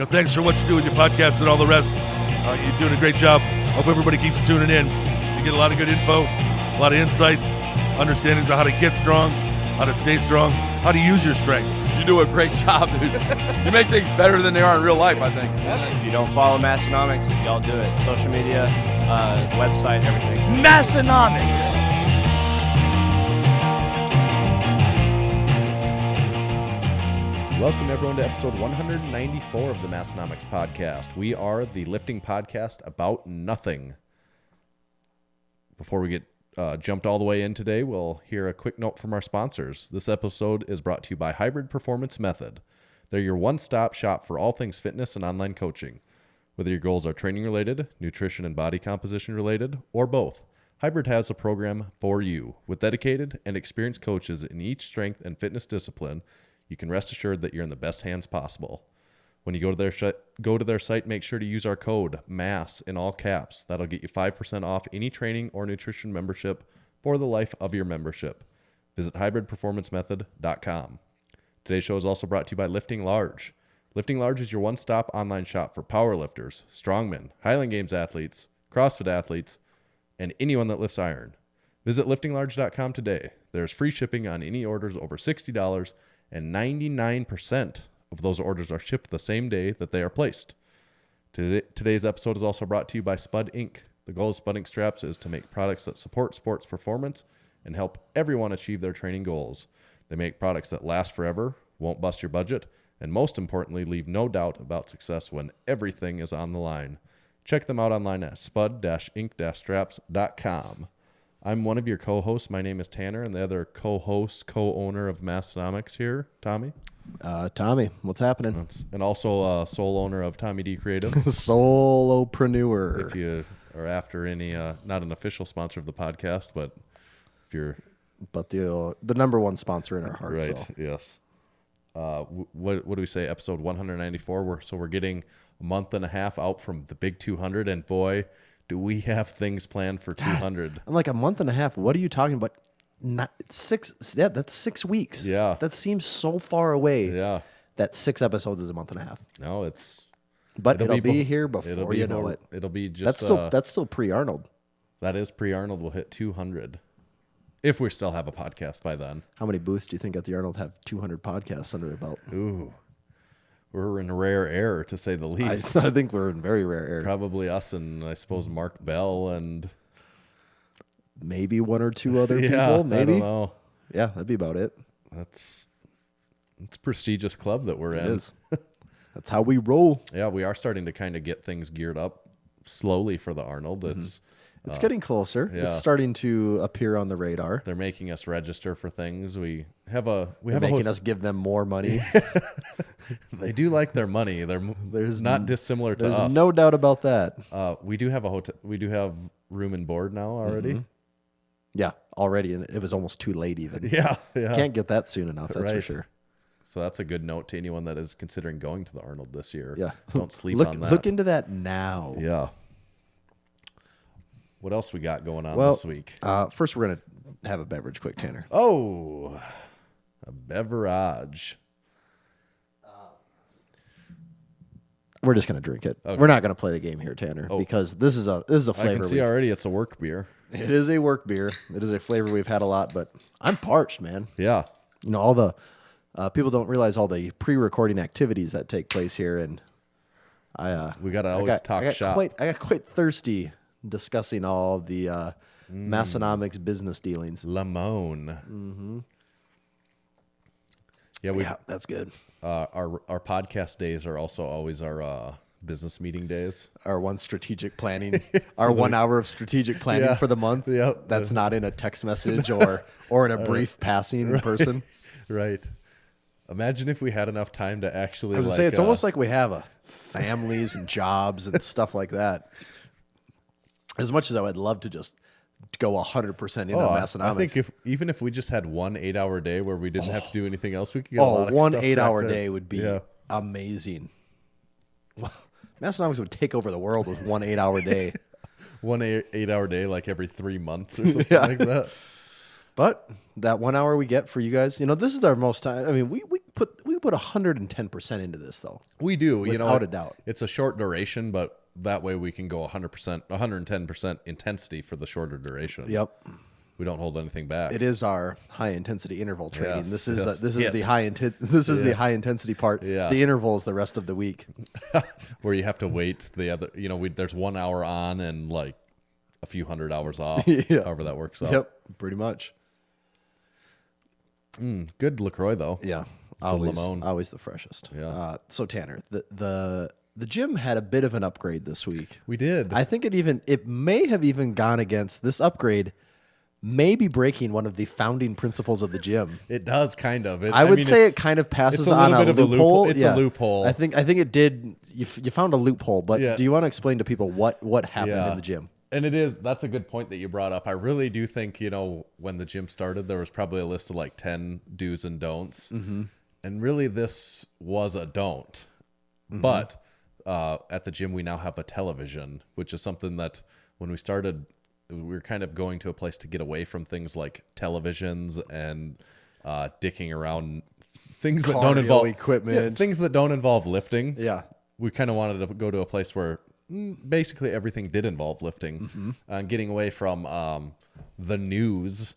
thanks for what you do with your podcast and all the rest. You're doing a great job. Hope everybody keeps tuning in. You get a lot of good info, a lot of insights, understandings of how to get strong, how to stay strong, how to use your strength. You do a great job, dude. You make things better than they are in real life, I think. If you don't follow Massenomics, y'all do it. Social media, website, everything. Massenomics. Welcome, everyone, to episode 194 of the Massenomics podcast. We are the lifting podcast about nothing. Before we get jumped all the way in today, we'll hear a quick note from our sponsors. This episode is brought to you by Hybrid Performance Method. They're your one-stop shop for all things fitness and online coaching. Whether your goals are training-related, nutrition and body composition-related, or both, Hybrid has a program for you. With dedicated and experienced coaches in each strength and fitness discipline, you can rest assured that you're in the best hands possible. When you go to their site, make sure to use our code MASS in all caps. That'll get you 5% off any training or nutrition membership for the life of your membership. Visit hybridperformancemethod.com. Today's show is also brought to you by Lifting Large. Lifting Large is your one-stop online shop for powerlifters, strongmen, Highland Games athletes, CrossFit athletes, and anyone that lifts iron. Visit liftinglarge.com today. There's free shipping on any orders over $60, and 99% of those orders are shipped the same day that they are placed. Today's episode is also brought to you by Spud Inc. The goal of Spud Inc. Straps is to make products that support sports performance and help everyone achieve their training goals. They make products that last forever, won't bust your budget, and most importantly, leave no doubt about success when everything is on the line. Check them out online at spud-inc-straps.com. I'm one of your co-hosts. My name is Tanner, and the other co-host, co-owner of Massenomics here, Tommy. Tommy, what's happening? And also sole owner of Tommy D Creative. Solopreneur. If you are after any, not an official sponsor of the podcast, but if you're... But the number one sponsor in our hearts. Right, yes. What do we say, episode 194? So we're getting a month and a half out from the big 200, and boy... do we have things planned for 200? I'm like, a month and a half. What are you talking about? Not 6. Yeah, that's 6 weeks. Yeah. That seems so far away. Yeah. That 6 episodes is a month and a half. No, it's... But it'll be here before you know it. It'll be just... That's still pre-Arnold. That is pre-Arnold. We'll hit 200. If we still have a podcast by then. How many booths do you think at the Arnold have 200 podcasts under their belt? Ooh. We're in rare air, to say the least. I think we're in very rare air. Probably us and, I suppose, Mark Bell and... maybe one or two other people, maybe. I don't know. Yeah, that'd be about it. It's a prestigious club that we're in. It is. That's how we roll. Yeah, we are starting to kind of get things geared up slowly for the Arnold. It's getting closer. Yeah. It's starting to appear on the radar. They're making us register for things. They're making us give them more money. They do like their money. There's not dissimilar to us. There's no doubt about that. We do have a hotel. We do have room and board now already. Mm-hmm. Yeah, already, and it was almost too late even. Yeah. Can't get that soon enough. That's for sure. So that's a good note to anyone that is considering going to the Arnold this year. Yeah, don't sleep on that. Look into that now. Yeah. What else we got going on this week? First, we're gonna have a beverage, quick, Tanner. Oh, a beverage. We're just gonna drink it. Okay. We're not gonna play the game here, Tanner, because this is a flavor. I can see already it's a work beer. It is a work beer. It is a flavor we've had a lot, but I'm parched, man. Yeah. All the people don't realize all the pre-recording activities that take place here, and we gotta always talk shop. I got quite thirsty discussing all the Massenomics business dealings. Lemon. Mm-hmm. Yeah, that's good. Our podcast days are also always our business meeting days. Our 1 strategic planning, our 1 hour of strategic planning for the month. Yeah, that's not in a text message or in a brief passing in person. Right. Imagine if we had enough time to actually. I was gonna say it's almost like we have families and jobs and stuff like that. As much as I would love to just go 100% in on Massenomics. I think even if we just had 1 8-hour day where we didn't have to do anything else, we could get a lot of one stuff 8-hour back day would be amazing. Massenomics would take over the world with 1 8-hour day. 1 8-hour day, like every 3 months or something like that. But that 1 hour we get for you guys, this is our most time. I mean, we we put 110% into this, though. We do, Without a doubt. It's a short duration, but that way we can go 100%, 110% intensity for the shorter duration. Yep. We don't hold anything back. It is our high intensity interval training. Yes, This is yes. this is Hit. the the high intensity part. Yeah. The interval is the rest of the week. Where you have to wait the other, there's 1 hour on and like a few hundred hours off, Yeah. however that works out. Yep, pretty much. Good LaCroix, though. Yeah, always Limon. always the freshest. Yeah. So Tanner, the gym had a bit of an upgrade this week. We did. I think it may have even gone against this upgrade. May be breaking one of the founding principles of the gym. It does kind of. I would say it's- it kind of passes it's a on little a bit of a loophole. loophole. It's a loophole. I think it did. You found a loophole, but Yeah. do you want to explain to people what happened Yeah. in the gym? And that's a good point that you brought up. I really do think, when the gym started, there was probably a list of like 10 do's and don'ts. Mm-hmm. And really, this was a don't. Mm-hmm. But at the gym, we now have a television, which is something that when we started, we were kind of going to a place to get away from things like televisions and dicking around things that don't Cardio involve equipment. things that don't involve lifting. Yeah. We kind of wanted to go to a place where basically everything did involve lifting, getting away from the news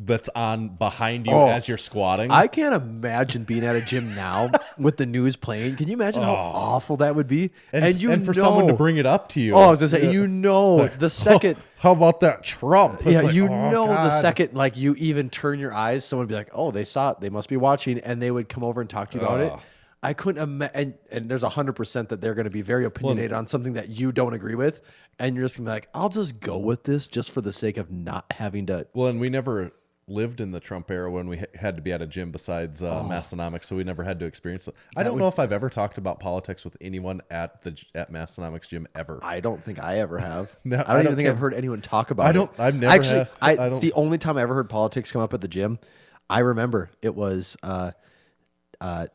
that's on behind you as you're squatting. I can't imagine being at a gym now with the news playing. Can you imagine how awful that would be? and for someone to bring it up to you. Oh, I was gonna say, the second. How about that Trump? It's Yeah, like, the God. second like you even turn your eyes, someone would be like, "Oh, they saw it. They must be watching," and they would come over and talk to you about it. I couldn't imagine, and there's 100% that they're going to be very opinionated on something that you don't agree with, and you're just gonna be like, "I'll just go with this just for the sake of not having to." Well, and we never lived in the Trump era when we had to be at a gym besides Massenomics, so we never had to experience it. I don't know if I've ever talked about politics with anyone at Massenomics gym ever. I don't think I ever have. No, I don't even think I've heard anyone talk about it. I've never Actually, have. the only time I ever heard politics come up at the gym, I remember it was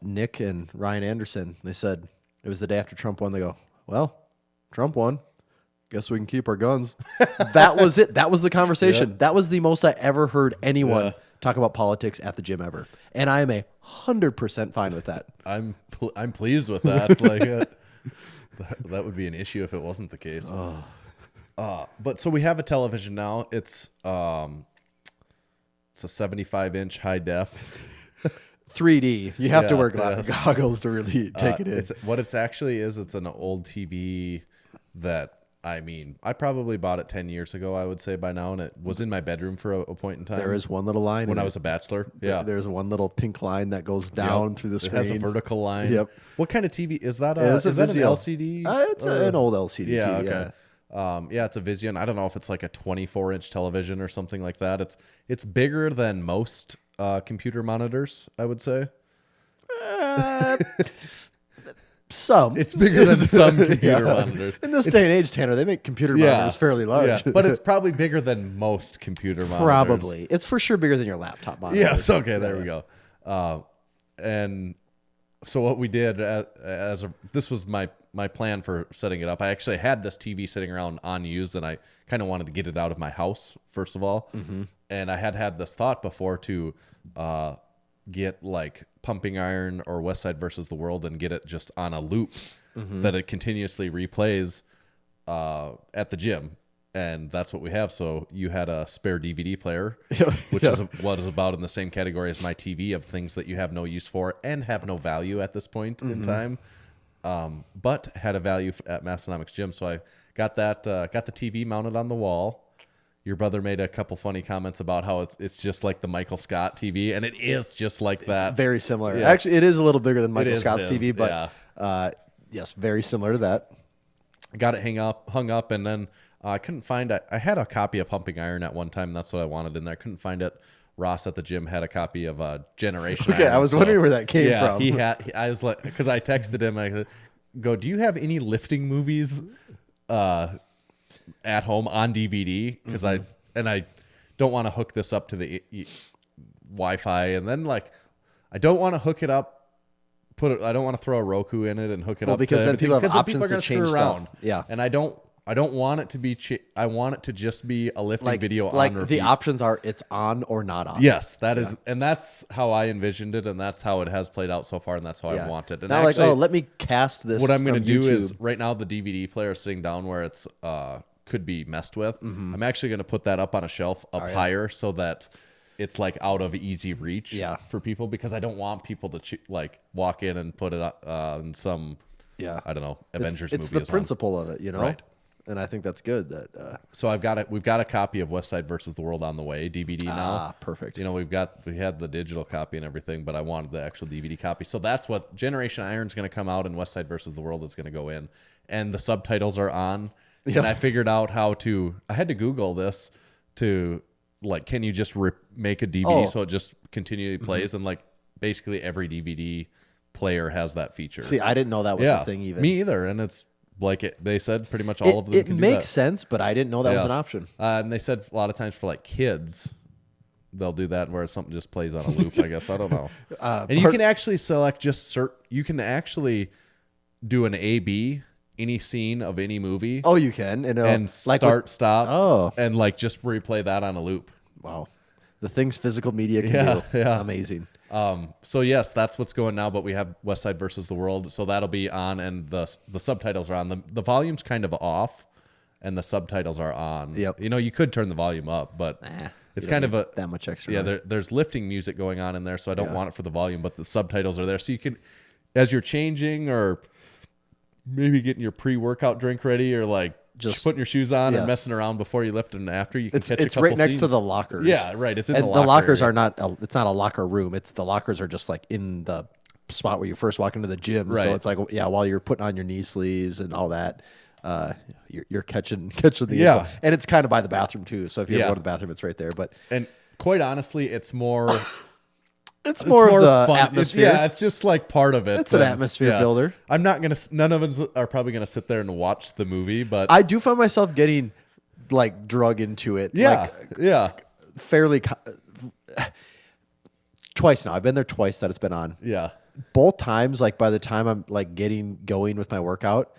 Nick and Ryan Anderson. They said it was the day after Trump won. They go, "Well, Trump won. Guess we can keep our guns." That was it. That was the conversation. Yep. That was the most I ever heard anyone talk about politics at the gym ever. And I am 100% fine with that. I'm pleased with that. That would be an issue if it wasn't the case. But so we have a television now. It's a 75-inch high def. 3D. You have to Yeah, wear yes. goggles to really take it in. It's actually is. It's an old TV that I probably bought it 10 years ago. I would say by now, and it was in my bedroom for a point in time. There is one little line when in I it. was a bachelor. Yeah, There's one little pink line that goes down Yep. through the It screen. has a vertical line. Yep. What kind of TV is that? It's a Is that an Vizio. LCD? It's an old LCD Yeah. TV. Okay. Yeah, it's a Vision. I don't know if it's like a 24-inch television or something like that. It's bigger than most computer monitors, I would say. Some. It's bigger than some computer monitors. In this day and age, Tanner, they make computer monitors fairly large. Yeah, but it's probably bigger than most computer monitors. probably. It's for sure bigger than your laptop monitor. Yes. Okay. There we go. And so what we did this was my plan for setting it up. I actually had this TV sitting around unused, and I kind of wanted to get it out of my house first of all. Mm-hmm. And I had this thought before to get like Pumping Iron or West Side versus the World and get it just on a loop that it continuously replays at the gym. And that's what we have. So you had a spare DVD player, which is what is about in the same category as my TV of things that you have no use for and have no value at this point in time, but had a value at Massenomics Gym. So I got that, got the TV mounted on the wall. Your brother made a couple funny comments about how it's just like the Michael Scott TV, and it is just like that. It's very similar. Yeah. Actually, it is a little bigger than Michael is, Scott's it is, TV, but yeah. yes, very similar to that. I got it hung up, and then I couldn't find it. I had a copy of Pumping Iron at one time. That's what I wanted in there. I couldn't find it. Ross at the gym had a copy of Generation Okay, Iron, I was wondering where that came from. He had. I was like, because I texted him. I go, "Do you have any lifting movies at home on DVD?" Because I don't want to hook this up to the Wi-Fi, and then like I don't want to hook it up. I don't want to throw a Roku in it and hook it up. Because then people have because options are to gonna change screw stuff. around. Yeah. And I don't I don't want it to be. I want it to just be a lifting video like on repeat. the options are it's on or not on. Yes, that is, and that's how I envisioned it, and that's how it has played out so far, and that's how I want it. And not actually, like, oh, let me cast this. what I'm going to do YouTube. is right now the DVD player is sitting down where it's could be messed with. I'm actually going to put that up on a shelf up higher so that it's like out of easy reach for people, because I don't want people to like walk in and put it on some I don't know, Avengers movie. It's the principle of it, you know. Right. And I think that's good. That so I've got it. We've got a copy of West Side versus the World on the way, DVD now. Perfect. You know, we had the digital copy and everything, but I wanted the actual DVD copy. So that's what Generation Iron's going to come out, and West Side versus the World is going to go in, and the subtitles are on. Yep. And I figured out how to. I had to Google this to like, can you just make a DVD so it just continually plays, and like basically every DVD player has that feature. See, I didn't know that was a thing even. Me either, and it's. Like they said, pretty much all of them. It can makes do sense, but I didn't know that was an option. And they said a lot of times for like kids, they'll do that where something just plays on a loop. I guess I don't know. And you can actually select you can actually do an A/B any scene of any movie. Oh, you can and like stop. Oh, and like just replay that on a loop. Wow, the things physical media can do. Yeah, amazing. So yes, that's what's going now, but we have West Side versus the World, so that'll be on, and the subtitles are on. The volume's kind of off, and the subtitles are on. Yep. You know, you could turn the volume up, but it's kind of that much extra. Yeah, there's lifting music going on in there, so I don't want it for the volume, but the subtitles are there, so you can, as you're changing or maybe getting your pre-workout drink ready, or like just putting your shoes on and messing around before you lift and after, you can catch a couple It's right next scenes. to the lockers. Yeah, right. It's in and the locker the lockers area. are not. It's not a locker room. It's the lockers are just like in the spot where you first walk into the gym. Right. So it's like while you're putting on your knee sleeves and all that, you're catching the info. And it's kind of by the bathroom too. So if you ever go to the bathroom, it's right there. But and quite honestly, it's more. It's more of the fun. atmosphere. It's just like part of it. It's an atmosphere builder. I'm not gonna. None of us are probably gonna sit there and watch the movie, but I do find myself getting like drug into it. Fairly. Twice now. I've been there twice that it's been on. Yeah. Both times, like by the time I'm like getting going with my workout,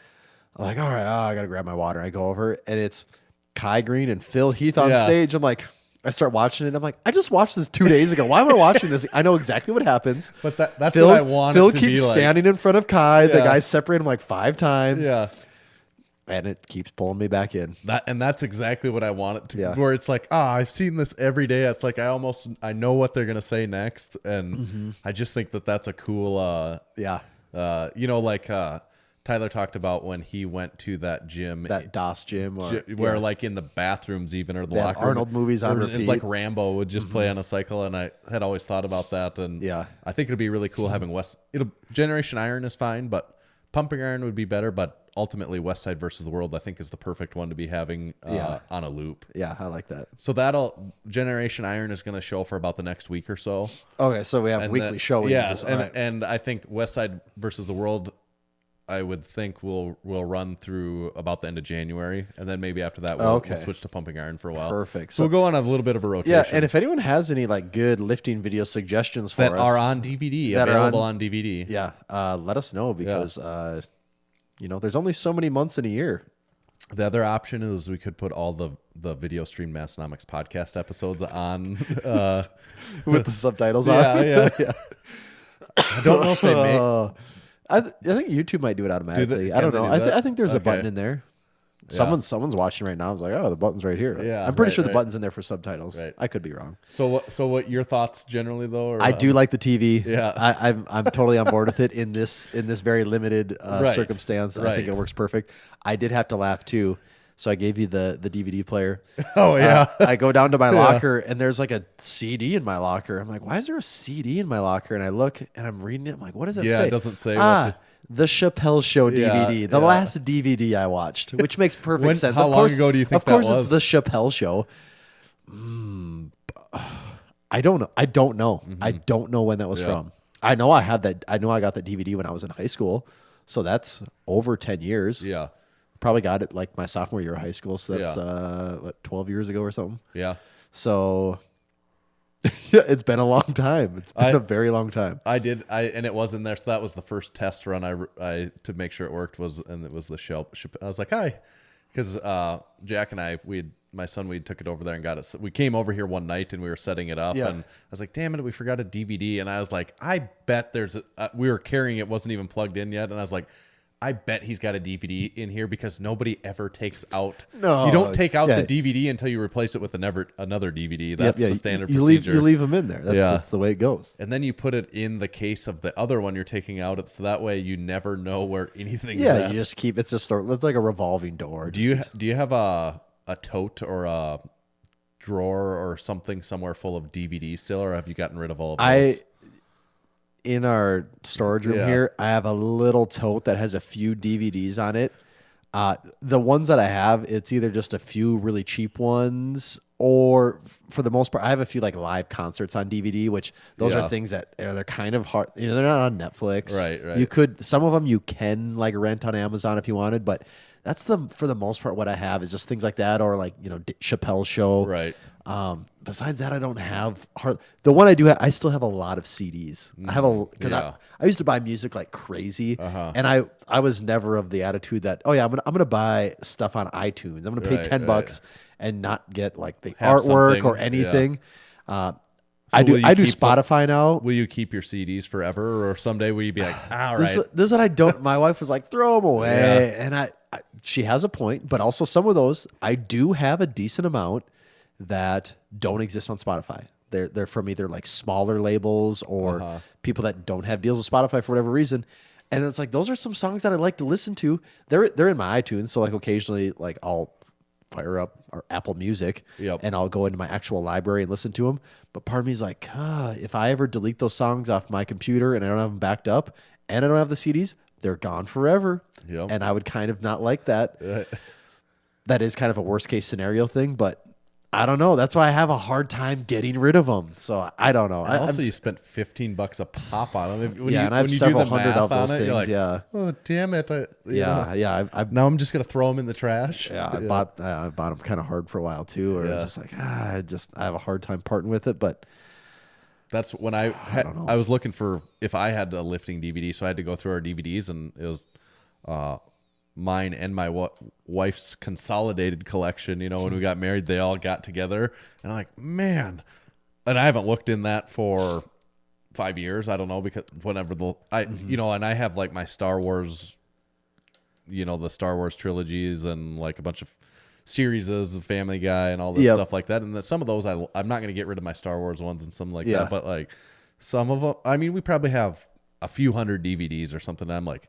I'm like, all right, I gotta grab my water. I go over and it's Kai Green and Phil Heath on stage. I'm like. I start watching it. I'm like, I just watched this 2 days ago. Why am I watching this? I know exactly what happens. But that's Phil, what I want. Phil it to keeps be like. standing in front of Kai. The guys separate him like 5 times. Yeah. And it keeps pulling me back in. That's exactly what I want it to be. Where it's like, I've seen this every day. It's like I know what they're gonna say next, and I just think that's a cool. You know, like Tyler talked about when he went to that gym, that DOS gym, where like in the bathrooms even, or the locker room, Arnold movies on repeat. It's like Rambo would just play on a cycle, and I had always thought about that, and I think it'd be really cool having Generation Iron is fine, but Pumping Iron would be better, but ultimately West Side versus the World I think is the perfect one to be having on a loop. Yeah, I like that. So Generation Iron is going to show for about the next week or so. Okay, so we have weekly showings. Yes, and I think West Side versus the World, I would think we'll run through about the end of January, and then maybe after that we'll switch to Pumping Iron for a while. Perfect. So we'll go on a little bit of a rotation. Yeah, and if anyone has any like good lifting video suggestions for that us are on DVD, available on DVD, let us know, because there's only so many months in a year. The other option is we could put all the video stream Massenomics podcast episodes on with the subtitles on. Yeah. I don't know if they make. I think YouTube might do it automatically. I don't know. I think there's a button in there. Someone's watching right now. I was like, oh, the button's right here. Yeah, I'm pretty sure the button's in there for subtitles. Right. I could be wrong. So what your thoughts generally though? Or, I do like the TV. Yeah, I'm totally on board with it in this very limited circumstance. I think it works perfect. I did have to laugh too. So I gave you the DVD player. Oh yeah. I go down to my locker and there's like a CD in my locker. I'm like, why is there a CD in my locker? And I look and I'm reading it. I'm like, what does that say? Yeah, it doesn't say. The Chappelle Show DVD, the last DVD I watched, which makes perfect sense. How long ago do you think that was? Of course, it's the Chappelle Show. I don't know. I don't know. I don't know when that was from. I know I had that. I know I got that DVD when I was in high school, so that's over 10 years. Yeah. Probably got it like my sophomore year of high school, so that's 12 years ago or something. Yeah. So it's been a long time. It's been a very long time. And it was in there. So that was the first test run I to make sure it worked and it was the Chappelle. I was like, because Jack and I, my son, we took it over there and got it. We came over here one night and we were setting it up, and I was like, "Damn it, we forgot a DVD." And I was like, "I bet there's we were carrying it, wasn't even plugged in yet," and I was like, I bet he's got a DVD in here because nobody ever takes out. No, you don't take out the DVD until you replace it with another DVD. That's the standard procedure. You leave them in there. That's the way it goes. And then you put it in the case of the other one you're taking out, so that way you never know where anything. Yeah, you just keep. It's like a revolving door. Do you have a tote or a drawer or something somewhere full of DVDs still, or have you gotten rid of all of those? In our storage room here, I have a little tote that has a few DVDs on it. The ones that I have, it's either just a few really cheap ones, or for the most part, I have a few like live concerts on DVD, which those are things that they're kind of hard. They're not on Netflix. Right. You could, some of them you can like rent on Amazon if you wanted, but that's for the most part what I have is just things like that, or like Chappelle's show. Right. Besides that, I don't have the one I do have, I still have a lot of CDs. I have because I used to buy music like crazy, and I was never of the attitude that I'm gonna buy stuff on iTunes. I'm gonna pay $10 and not get like the artwork or anything. I do Spotify now. Will you keep your CDs forever, or someday will you be like, all right? This is what I don't. My wife was like, throw them away, and she has a point, but also some of those I do have a decent amount that don't exist on Spotify. They're from either like smaller labels or people that don't have deals with Spotify for whatever reason. And it's like those are some songs that I like to listen to. They're in my iTunes, so like occasionally like I'll fire up our Apple Music and I'll go into my actual library and listen to them. But part of me is like, if I ever delete those songs off my computer and I don't have them backed up and I don't have the CDs, they're gone forever. Yep. And I would kind of not like that. That is kind of a worst case scenario thing, but I don't know. That's why I have a hard time getting rid of them. So I don't know. Also, you spent $15 a pop on them. And I have several hundred of those things. Like, oh damn it! Now I'm just gonna throw them in the trash. I bought them kind of hard for a while too. Or it was just like I have a hard time parting with it. But that's when I was looking for if I had a lifting DVD, so I had to go through our DVDs, and it was mine and my wife's consolidated collection. When we got married, they all got together, and I'm like, man. And I haven't looked in that for 5 years. I don't know, because whenever and I have like my Star Wars, the Star Wars trilogies and like a bunch of series of Family Guy and all this stuff like that. And some of those I'm not going to get rid of my Star Wars ones and something like that. But like some of them, I mean, we probably have a few hundred DVDs or something. And I'm like,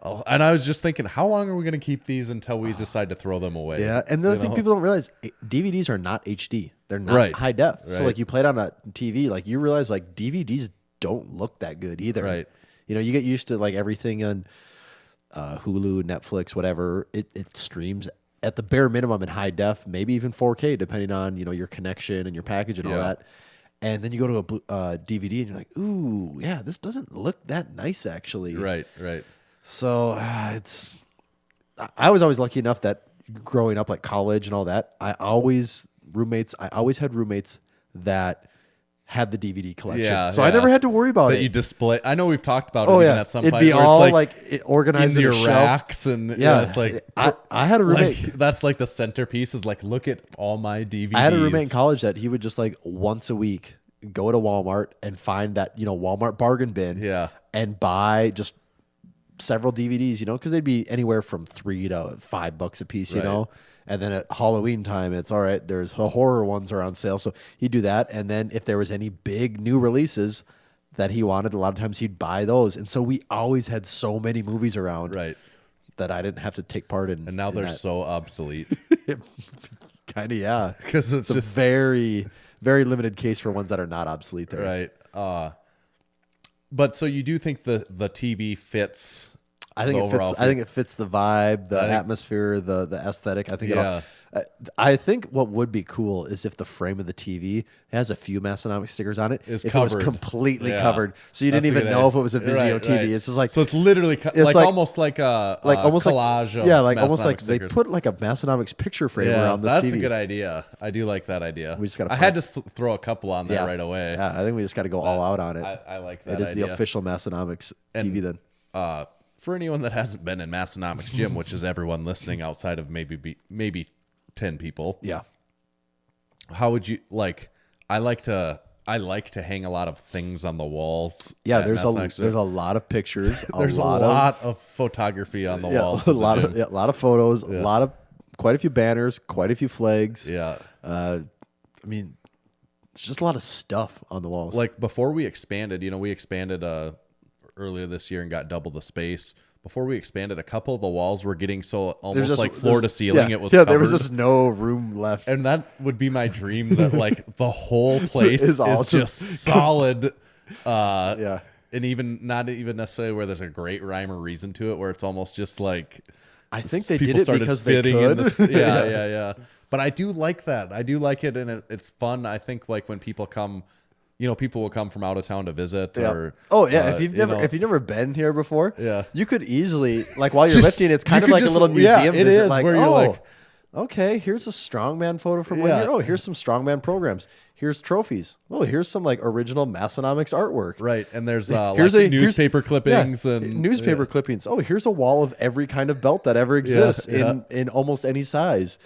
and I was just thinking, how long are we going to keep these until we decide to throw them away? Yeah, and the other thing people don't realize, DVDs are not HD. They're not high def. So like you play it on a TV, like you realize like DVDs don't look that good either. Right. You get used to like everything on Hulu, Netflix, whatever. It streams at the bare minimum in high def, maybe even 4K, depending on your connection and your package and all that. And then you go to a DVD and you're like, ooh, yeah, this doesn't look that nice actually. Right. So I was always lucky enough that growing up, like college and all that, I always had roommates that had the DVD collection. So I never had to worry about that it. You display. I know we've talked about it even at some point. It'd be all like organized in your shelf. racks, and it's like I had a roommate. Like, that's like the centerpiece is like, look at all my DVDs. I had a roommate in college that he would just like once a week go to Walmart and find that Walmart bargain bin and buy just several DVDs, because they'd be anywhere from $3 to $5 a piece, and then at Halloween time, it's all right. There's the horror ones are on sale, so he'd do that. And then if there was any big new releases that he wanted, a lot of times he'd buy those. And so we always had so many movies around, that I didn't have to take part in. And now they're so obsolete. Kind of, yeah, because it's a very, very limited case for ones that are not obsolete. There, right? But so you do think the TV fits? I think it fits. I think it fits the vibe, the atmosphere, the aesthetic. I think it all. I think what would be cool is if the frame of the TV has a few Massenomics stickers on it. If it was completely covered, so you didn't even know if it was a Vizio TV. It's just like, so it's literally like almost like a collage. Like almost like they put like a Massenomics picture frame around this TV. That's a good idea. I do like that idea. We just got. I had to throw a couple on there right away. Yeah, I think we just got to go all out on it. I like that. It is the official Massenomics TV then. For anyone that hasn't been in Massenomics gym, which is everyone listening outside of maybe 10 people. Yeah. How would you like? I like to hang a lot of things on the walls. Yeah, at there's Massenomics Gym. a lot of pictures. There's a lot of photography on the walls. A lot of photos. Quite a few banners. Quite a few flags. Yeah. I mean, it's just a lot of stuff on the walls. Like before we expanded, we expanded earlier this year and got double the space. Before we expanded, a couple of the walls were getting so almost like floor to ceiling. Yeah, It was there was covered. just no room left. And that would be my dream, that like the whole place Is is all just solid. Yeah. And even not even necessarily where there's a great rhyme or reason to it, where it's almost just like I think they people did it started because they fitting in could. this- yeah. But I do like that. I do like it, and it's fun. I think like when people come, people will come from out of town to visit. Yeah. Or If you've never been here before, Yeah. you could easily while you're Just- lifting, it's you kind of could like just- a little yeah, museum it visit. is, Like, where you're like- okay, here's a strongman photo from one Yeah. year. Oh, here's some strongman programs. Here's trophies. Oh, here's some like original Massenomics artwork. right, and there's Here's like a newspaper clippings yeah, and newspaper clippings. Oh, here's a wall of every kind of belt that ever exists yeah. in almost any size.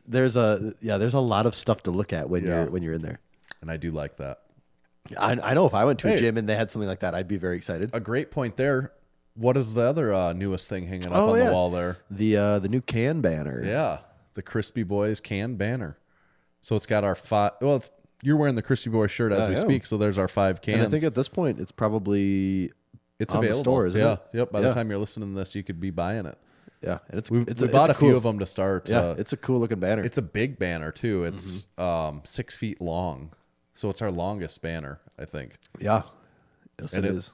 There's a lot of stuff to look at when Yeah. you're in there. and I do like that. I know if I went to a Hey. gym and they had something like that, I'd be very excited. A great point there. What is the other newest thing hanging up Oh, on yeah. the wall there? The new can banner. Yeah, the Crispy Boys can banner. So it's got our 5. Well, you're wearing the Crispy Boy shirt as I we am. speak. So there's our 5 cans. And I think at this point it's probably it's on the available. store, isn't yeah, it? yep. By Yeah. the time you're listening to this, you could be buying it. yeah, and it's We it's bought a cool, few of them to start. Yeah, it's a cool looking banner. It's a big banner too. It's Mm-hmm. 6 feet long, so it's our longest banner, I think. yeah, yes And it it- is.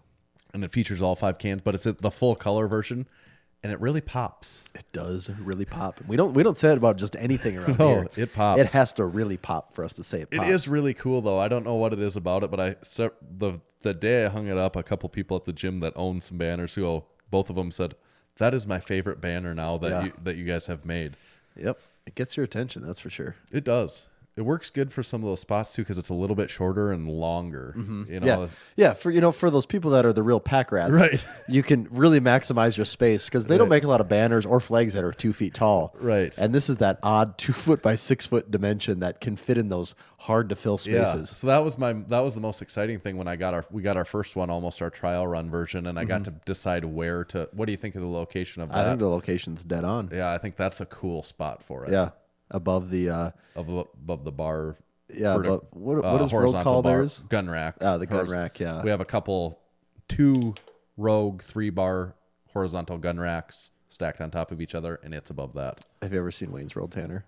And it features all 5 cans, but it's the full color version, and it really pops. It does really pop. We don't say it about just anything around No, here. it pops. It has to really pop for us to say it It pops. is really cool though. I don't know what it is about it, but the day I hung it up, a couple people at the gym that own some banners both of them said, "That is my favorite banner now that you guys have made." Yep, it gets your attention. That's for sure. It does. It works good for some of those spots too because it's a little bit shorter and longer. Yeah. For those people that are the real pack rats, Right. You can really maximize your space because they don't make a lot of banners or flags that are 2 feet tall, Right. And this is that odd 2 foot by 6 foot dimension that can fit in those hard to fill spaces. So that was the most exciting thing when we got our first one, almost our trial run version, and I got to decide where to. What do you think of the location of that? I think the location's dead on. Yeah, I think that's a cool spot for it. Yeah, above the above the bar. yeah. vertic- But what is Rogue horizontal called bar, theirs? gun rack. Oh, the gun rack. Yeah. We have 2 Rogue 3-bar horizontal gun racks stacked on top of each other, and it's above that. Have you ever seen Wayne's World, Tanner?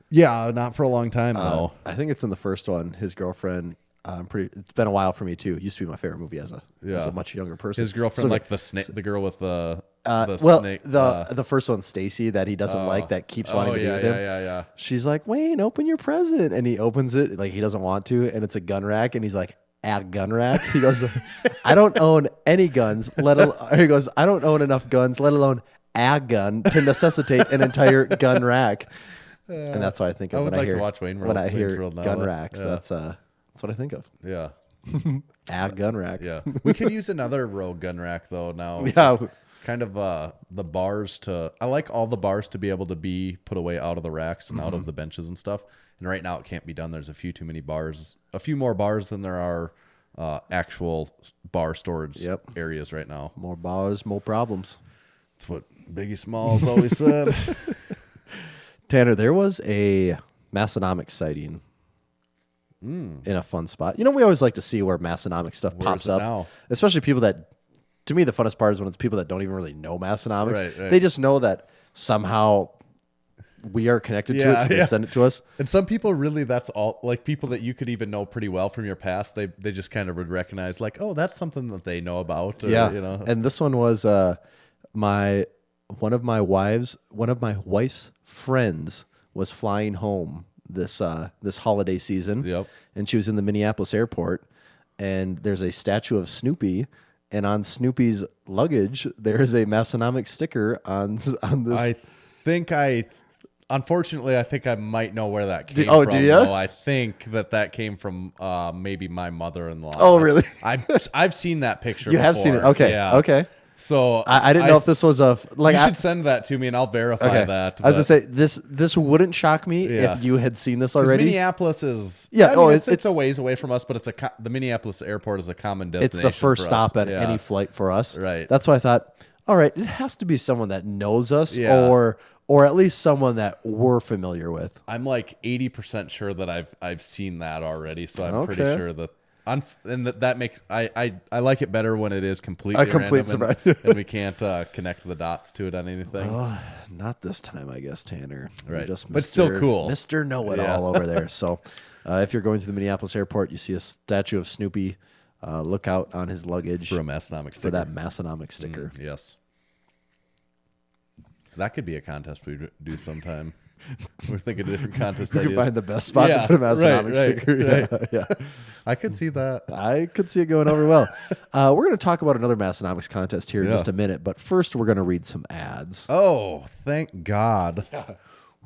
Yeah, not for a long time though. I think it's in the first one. His girlfriend. It's been a while for me too. It used to be my favorite movie as a much younger person. His girlfriend, like the snake, the girl with the snake. the first one, Stacy, that he doesn't like, that keeps wanting to be with him. Yeah. She's like, Wayne, open your present, and he opens it like he doesn't want to, and it's a gun rack, and he's like, a gun rack. He goes, I don't own any guns. He goes, I don't own enough guns, let alone a gun to necessitate an entire gun rack. And that's what I think of I would when like I to hear watch Wayne's when I hear World now. gun racks. Yeah. That's what I think of. Yeah. A gun rack. Yeah. We could use another Rogue gun rack though now. Yeah. Kind of the bars I like all the bars to be able to be put away out of the racks and out of the benches and stuff. And right now it can't be done. There's a few too many bars, a few more bars than there are actual bar storage areas right now. More bars, more problems. That's what Biggie Smalls always said. Tanner, there was a Massenomics sighting in a fun spot. We always like to see where Massenomics stuff Where pops is it up, now? especially people that. To me, the funnest part is when it's people that don't even really know Massenomics. Right. They just know that somehow we are connected to it, so they send it to us. And some people really, that's all, like people that you could even know pretty well from your past, they just kind of would recognize like, oh, that's something that they know about. Or, And this one was one of my wife's friends was flying home this holiday season. Yep. And she was in the Minneapolis airport, and there's a statue of Snoopy, and on Snoopy's luggage there is a Massenomics sticker on this. Unfortunately, I think I might know where that came Oh, from. do ya? though. I think that came from maybe my mother-in-law. Oh, really? I've seen that picture. You have seen it? before. Okay. Yeah. Okay. So I didn't know if this was a like. You I should send that to me, and I'll verify that. I was gonna say this wouldn't shock me Yeah. if you had seen this already. Minneapolis is Yeah, I mean, it's it's a ways away from us, but it's the Minneapolis airport is a common destination. It's the first for stop us. at any flight for us. Right. That's why I thought, all right, it has to be someone that knows us, Yeah. or at least someone that we're familiar with. I'm like 80% sure that I've seen that already, so I'm pretty Okay. sure that. And that makes I like it better when it is completely A complete random surprise. and we can't connect the dots to it on anything. Not this time, I guess, Tanner. You're Right. just But still cool. Mr. Know-It-All over there. So if you're going to the Minneapolis airport, you see a statue of Snoopy. Look out on his luggage For a Massenomics for that Massenomics sticker. Yes. That could be a contest we do sometime. We're thinking of different contest You can ideas. find the best spot Yeah, to put a Massenomics right, sticker. right. Yeah. I could see that. I could see it going over well. We're going to talk about another Massenomics contest here in Yeah. just a minute, but first we're going to read some ads. Oh, thank God.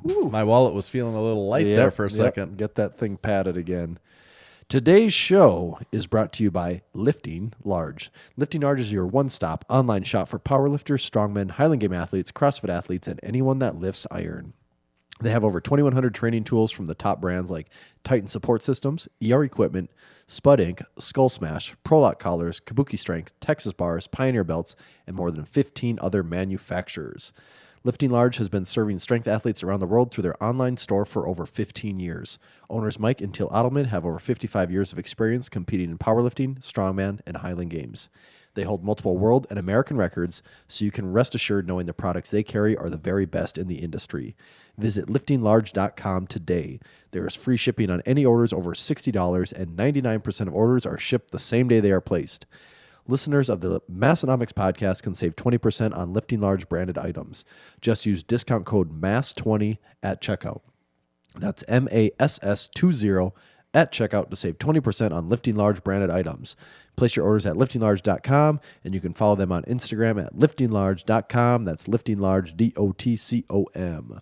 My wallet was feeling a little light there for a second. Get that thing padded again. Today's show is brought to you by Lifting Large. Lifting Large is your one-stop online shop for powerlifters, strongmen, Highland Game athletes, CrossFit athletes, and anyone that lifts iron. They have over 2,100 training tools from the top brands like Titan Support Systems, ER Equipment, Spud Inc., Skull Smash, ProLock Collars, Kabuki Strength, Texas Bars, Pioneer Belts, and more than 15 other manufacturers. Lifting Large has been serving strength athletes around the world through their online store for over 15 years. Owners Mike and Teal Adelman have over 55 years of experience competing in powerlifting, strongman, and Highland Games. They hold multiple world and American records, so you can rest assured knowing the products they carry are the very best in the industry. Visit liftinglarge.com today. There is free shipping on any orders over $60, and 99% of orders are shipped the same day they are placed. Listeners of the Massenomics podcast can save 20% on Lifting Large branded items. Just use discount code MASS20 at checkout. That's MASS20 at checkout to save 20% on Lifting Large branded items. Place your orders at liftinglarge.com, and you can follow them on Instagram at liftinglarge.com. That's liftinglarge, DOTCOM.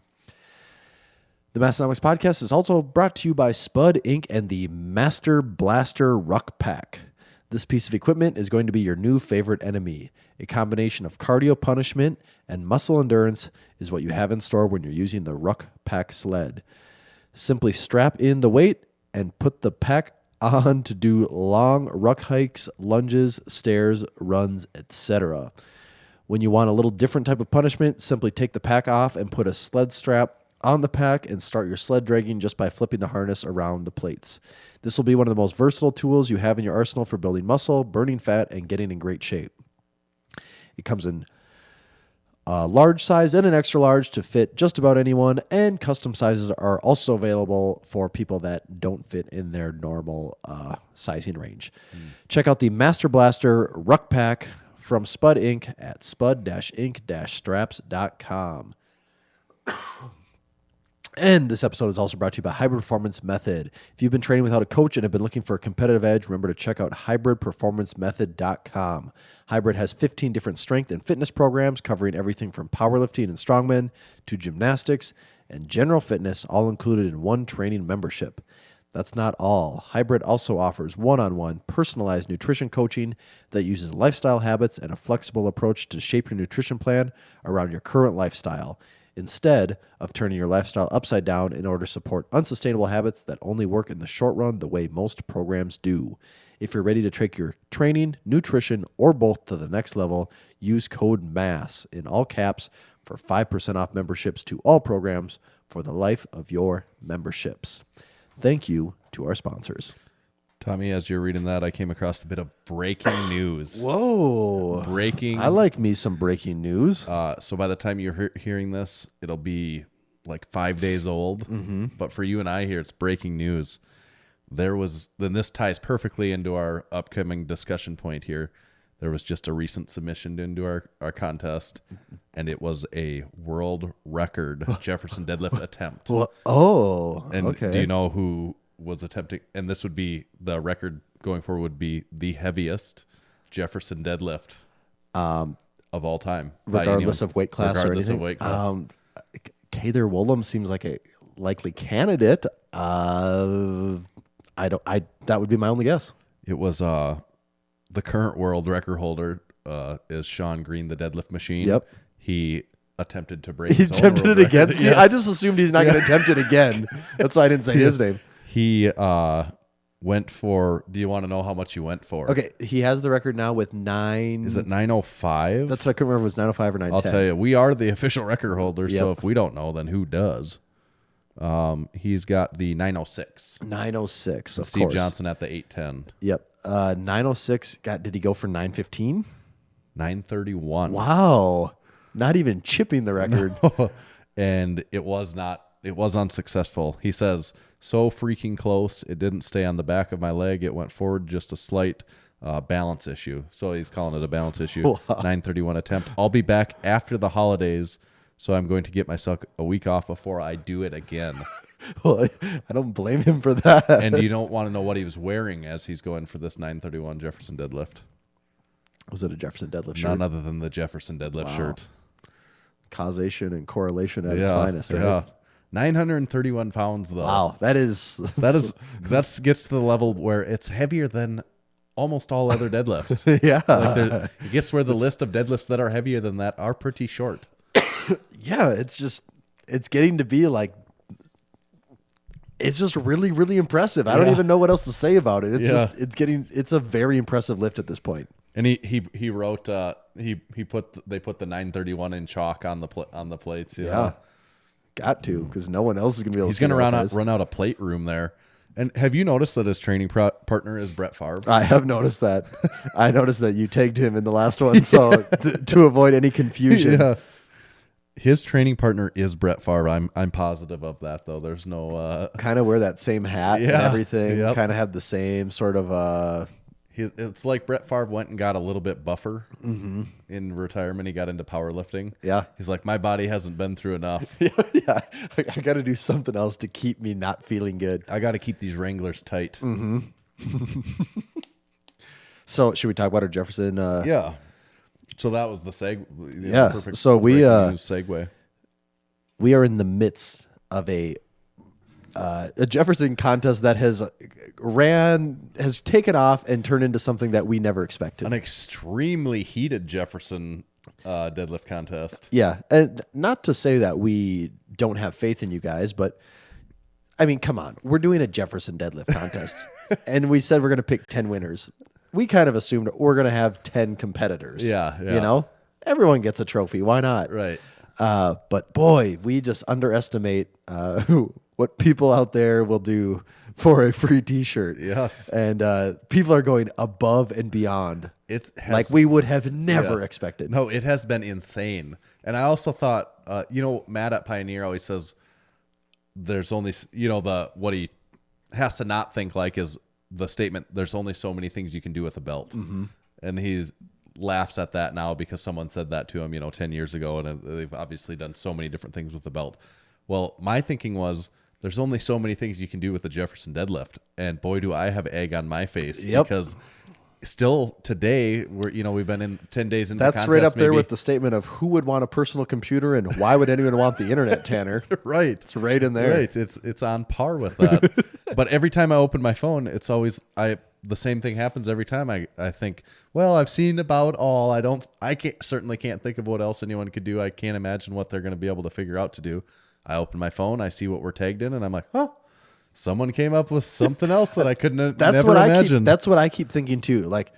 The Massenomics podcast is also brought to you by Spud Inc. and the Master Blaster Ruck Pack. This piece of equipment is going to be your new favorite enemy. A combination of cardio punishment and muscle endurance is what you have in store when you're using the Ruck Pack sled. Simply strap in the weight and put the pack on to do long ruck hikes, lunges, stairs, runs, etc. When you want a little different type of punishment, simply take the pack off and put a sled strap on the pack and start your sled dragging just by flipping the harness around the plates. This will be one of the most versatile tools you have in your arsenal for building muscle, burning fat, and getting in great shape. It comes in a large size and an extra large to fit just about anyone, and custom sizes are also available for people that don't fit in their normal sizing range. Check out the Master Blaster Ruck Pack from Spud Inc. at spud-inc-straps.com. And this episode is also brought to you by Hybrid Performance Method. If you've been training without a coach and have been looking for a competitive edge, remember to check out hybridperformancemethod.com. Hybrid has 15 different strength and fitness programs covering everything from powerlifting and strongmen to gymnastics and general fitness, all included in one training membership. That's not all. Hybrid also offers one-on-one personalized nutrition coaching that uses lifestyle habits and a flexible approach to shape your nutrition plan around your current lifestyle, instead of turning your lifestyle upside down in order to support unsustainable habits that only work in the short run the way most programs do. If you're ready to take your training, nutrition, or both to the next level, use code MASS in all caps for 5% off memberships to all programs for the life of your memberships. Thank you to our sponsors. Tommy, as you're reading that, I came across a bit of breaking news. Whoa. Breaking. I like me some breaking news. So by the time you're hearing this, it'll be like 5 days old. Mm-hmm. But for you and I here, it's breaking news. Then this ties perfectly into our upcoming discussion point here. There was just a recent submission into our contest, and it was a world record Jefferson deadlift attempt. And okay. Do you know who was attempting? And this would be the record going forward would be the heaviest Jefferson deadlift of all time, regardless of weight class or regardless anything? of weight class. Kather Wollum seems like a likely candidate. That would be my only guess. It was the current world record holder is Sean Green, the deadlift machine. Yep. He attempted to break He his own attempted world it again. record. See, Yes. I just assumed he's not going to attempt it again. That's why I didn't say his name. He went for, do you want to know how much he went for? Okay, he has the record now with 9. Is it 905? That's what I couldn't remember. If it was 905 or 910. I'll tell you, we are the official record holders, Yep. so if we don't know, then who does? He's got the 906. 906. Of Steve course. Johnson at the 810. Yep. 906. Did he go for 915? 931. Wow. Not even chipping the record. And it was unsuccessful. He says, so freaking close. It didn't stay on the back of my leg. It went forward, just a slight balance issue. So he's calling it a balance issue. Wow. 931 attempt. I'll be back after the holidays, so I'm going to get myself a week off before I do it again. Well, I don't blame him for that. And you don't want to know what he was wearing as he's going for this 931 Jefferson deadlift. Was it a Jefferson deadlift shirt? None other than the Jefferson deadlift shirt. Causation and correlation at its finest, right? Yeah. 931 pounds though. Wow, that gets to the level where it's heavier than almost all other deadlifts. Yeah. It gets where the list of deadlifts that are heavier than that are pretty short. Yeah, it's getting to be like, it's just really, really impressive. I don't even know what else to say about it. It's a very impressive lift at this point. And he wrote they put the 931 in chalk on the plates. Yeah. Got to, because no one else is going to be able He's to. going to run out of plate room there. And have you noticed that his training partner is Brett Favre? I have noticed that. I noticed that you tagged him in the last one, so to avoid any confusion. Yeah. His training partner is Brett Favre. I'm positive of that, though. There's no Kind of wear that same hat and everything. Yep. Kind of had the same sort of. It's like Brett Favre went and got a little bit buffer in retirement. He got into powerlifting. Yeah. He's like, my body hasn't been through enough. Yeah, I got to do something else to keep me not feeling good. I got to keep these Wranglers tight. So should we talk about our Jefferson? Yeah. So that was the segue. Yeah. Perfect So we segue. we are in the midst of a Jefferson contest that has taken off and turned into something that we never expected. An extremely heated Jefferson deadlift contest. Yeah, and not to say that we don't have faith in you guys, but I mean, come on, we're doing a Jefferson deadlift contest, and we said we're going to pick 10 winners. We kind of assumed we're going to have 10 competitors. Yeah. You know, everyone gets a trophy. Why not? Right. But boy, we just underestimate what people out there will do for a free T-shirt. Yes. And people are going above and beyond. It has, Like we would have never expected. No, it has been insane. And I also thought, Matt at Pioneer always says there's only, what he has to not think like is the statement, there's only so many things you can do with a belt. Mm-hmm. And he laughs at that now because someone said that to him, 10 years ago. And they've obviously done so many different things with the belt. Well, my thinking was there's only so many things you can do with the Jefferson deadlift. And boy, do I have egg on my face. Yep. Because still today, we've been in 10 days into That's the contest, right up there maybe. with the statement of who would want a personal computer and why would anyone want the internet, Tanner? Right. It's right in there. Right. It's on par with that. But every time I open my phone, it's always the same thing happens every time. I think, well, I've seen about all. Certainly can't think of what else anyone could do. I can't imagine what they're going to be able to figure out to do. I open my phone, I see what we're tagged in, and I'm like, someone came up with something else that I couldn't never imagine. That's what I keep thinking too. Like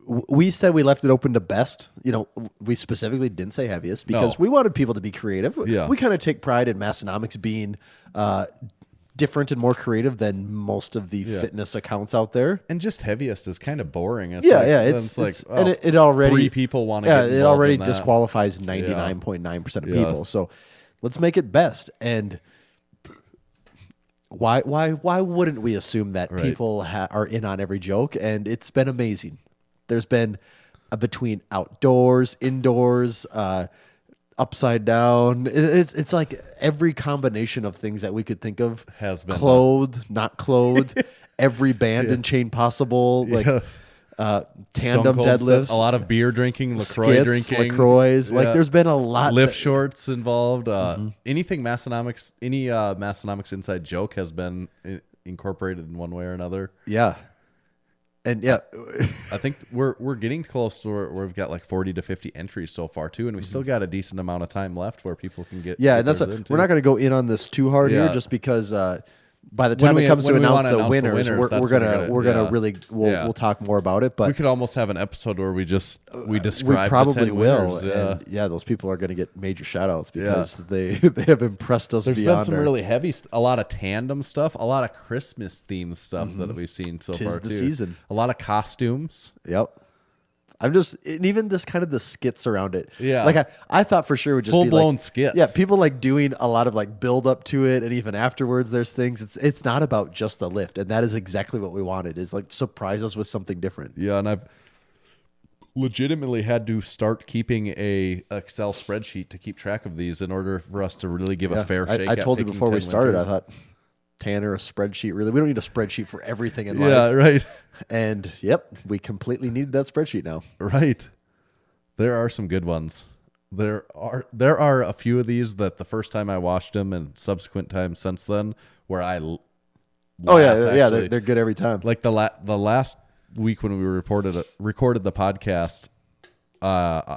we said, we left it open to best. We specifically didn't say heaviest because we wanted people to be creative. Yeah. We kind of take pride in Massenomics being different and more creative than most of the fitness accounts out there. And just heaviest is kind of boring. It's And it already 3 people want to get involved it already in that. disqualifies 99.9% of people. So let's make it best. And why wouldn't we assume that people are in on every joke? And it's been amazing. There's been between outdoors, indoors, upside down. It's like every combination of things that we could think of has been clothed, not clothed, every band and chain possible, like tandem deadlifts, a lot of beer drinking, LaCroix drinking, LaCroix. Like there's been a lot. Lift shorts involved. Anything Massenomics, any Massenomics inside joke has been incorporated in one way or another. Yeah. And yeah, I think we're getting close to where we've got like 40 to 50 entries so far too, and we still got a decent amount of time left where people can get. yeah, get and that's theirs in, too. we're not going to go in on this too hard Yeah. here, just because by the time it comes to when we announce wanna the winners, that's we're when gonna yeah. really Yeah. we'll talk more about it. But we could almost have an episode where we describe. we probably the 10 will, winners, yeah. and yeah, those people are going to get major shout outs because they have impressed us There's beyond been some our- really heavy, a lot of tandem stuff, a lot of Christmas themed stuff that we've seen so 'Tis far the too. season. A lot of costumes. Yep. I'm just, and even this kind of the skits around it. Yeah. Like I thought for sure it would just be Full-blown like, skits. Yeah, people like doing a lot of like build up to it, and even afterwards there's things. It's not about just the lift, and that is exactly what we wanted. Is like surprise us with something different. Yeah, and I've legitimately had to start keeping a Excel spreadsheet to keep track of these in order for us to really give a fair shake. I at told you picking before 10 we started. winners. I thought Tanner a spreadsheet. Really, we don't need a spreadsheet for everything in life. Yeah, right, And yep, we completely need that spreadsheet now. right. There are some good ones. There are a few of these that the first time I watched them and subsequent times since then where I Oh yeah, laugh, yeah, actually. they're good every time. Like the last week when we recorded the podcast,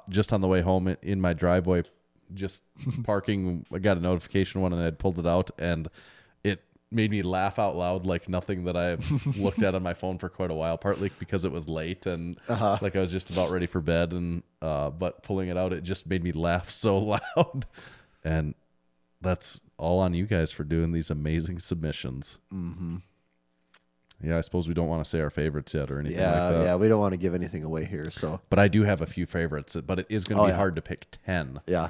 just on the way home in my driveway, just parking, I got a notification when I had pulled it out, and it made me laugh out loud like nothing that I've looked at on my phone for quite a while. Partly because it was late and like I was just about ready for bed, and but pulling it out, it just made me laugh so loud, and that's all on you guys for doing these amazing submissions. Mm-hmm. Yeah, I suppose we don't want to say our favorites yet or anything like that. Yeah, we don't want to give anything away here. So But I do have a few favorites, but it is going to be hard to pick 10. yeah,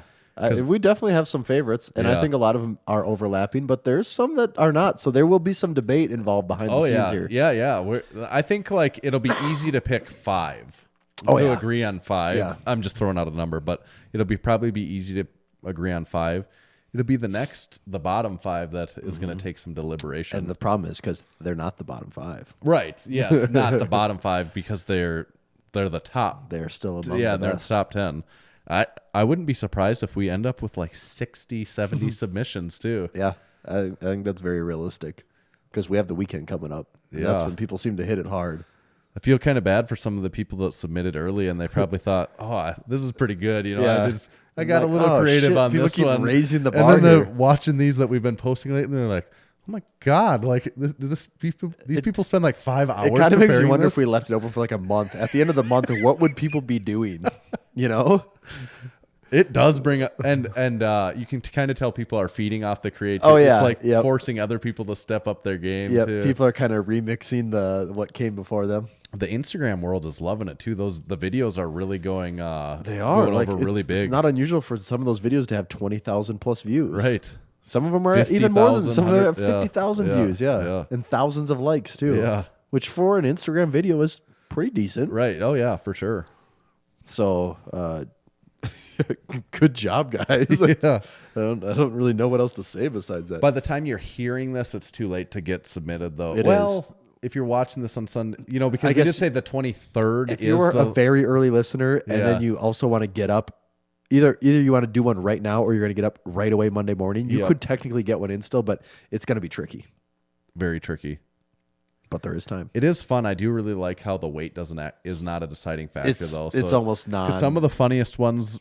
we definitely have some favorites, and I Yeah. think a lot of them are overlapping, but there's some that are not. So there will be some debate involved behind the scenes here. Yeah. I think like it'll be easy to pick 5. Oh, to yeah. agree on 5. Yeah. I'm just throwing out a number, but it'll probably be easy to agree on 5. It'll be the bottom 5 that is going to take some deliberation. And the problem is because they're not the bottom 5. Right. Yes, not the bottom 5 because they're the top. They're still among Yeah, the they're best. top 10. I wouldn't be surprised if we end up with like 60, 70 submissions too. Yeah, I think that's very realistic because we have the weekend coming up. And that's Yeah. when people seem to hit it hard. I feel kind of bad for some of the people that submitted early and they probably thought, "Oh, this is pretty good." You know, Yeah. I got a Like, little oh, creative shit, on people this keep one. raising the and bar then they're here. watching these that we've been posting lately, and they're like, "Oh my god! Like these people spend like 5 hours." It kind of makes you preparing wonder this. if we left it open for like a month. At the end of the month, what would people be doing? You know? It does bring up, and you can kind of tell people are feeding off the creativity. Oh, yeah. It's like Yep. forcing other people to step up their game. Yeah, too. people are kind of remixing what came before them. The Instagram world is loving it too. The videos are really going. They are going like over really big. It's not unusual for some of those videos to have 20,000 plus views. Right. Some of them are even more than 50,000, some of them have 100, 50,000 yeah, views. Yeah. yeah. And thousands of likes too. Yeah. Which for an Instagram video is pretty decent. Right. Oh yeah, for sure. So, good job, guys. Yeah. I don't really know what else to say besides that. By the time you're hearing this, it's too late to get submitted, though. It well, is. if you're watching this on Sunday, because I we did guess say the 23rd if is you were the a very early listener and Yeah. then you also want to get up, either you want to do one right now or you're going to get up right away Monday morning, you Yep. could technically get one in still, but it's going to be tricky. very tricky. But there is time. It is fun. I do really like how the weight is not a deciding factor, though. It's almost not. Because some of the funniest ones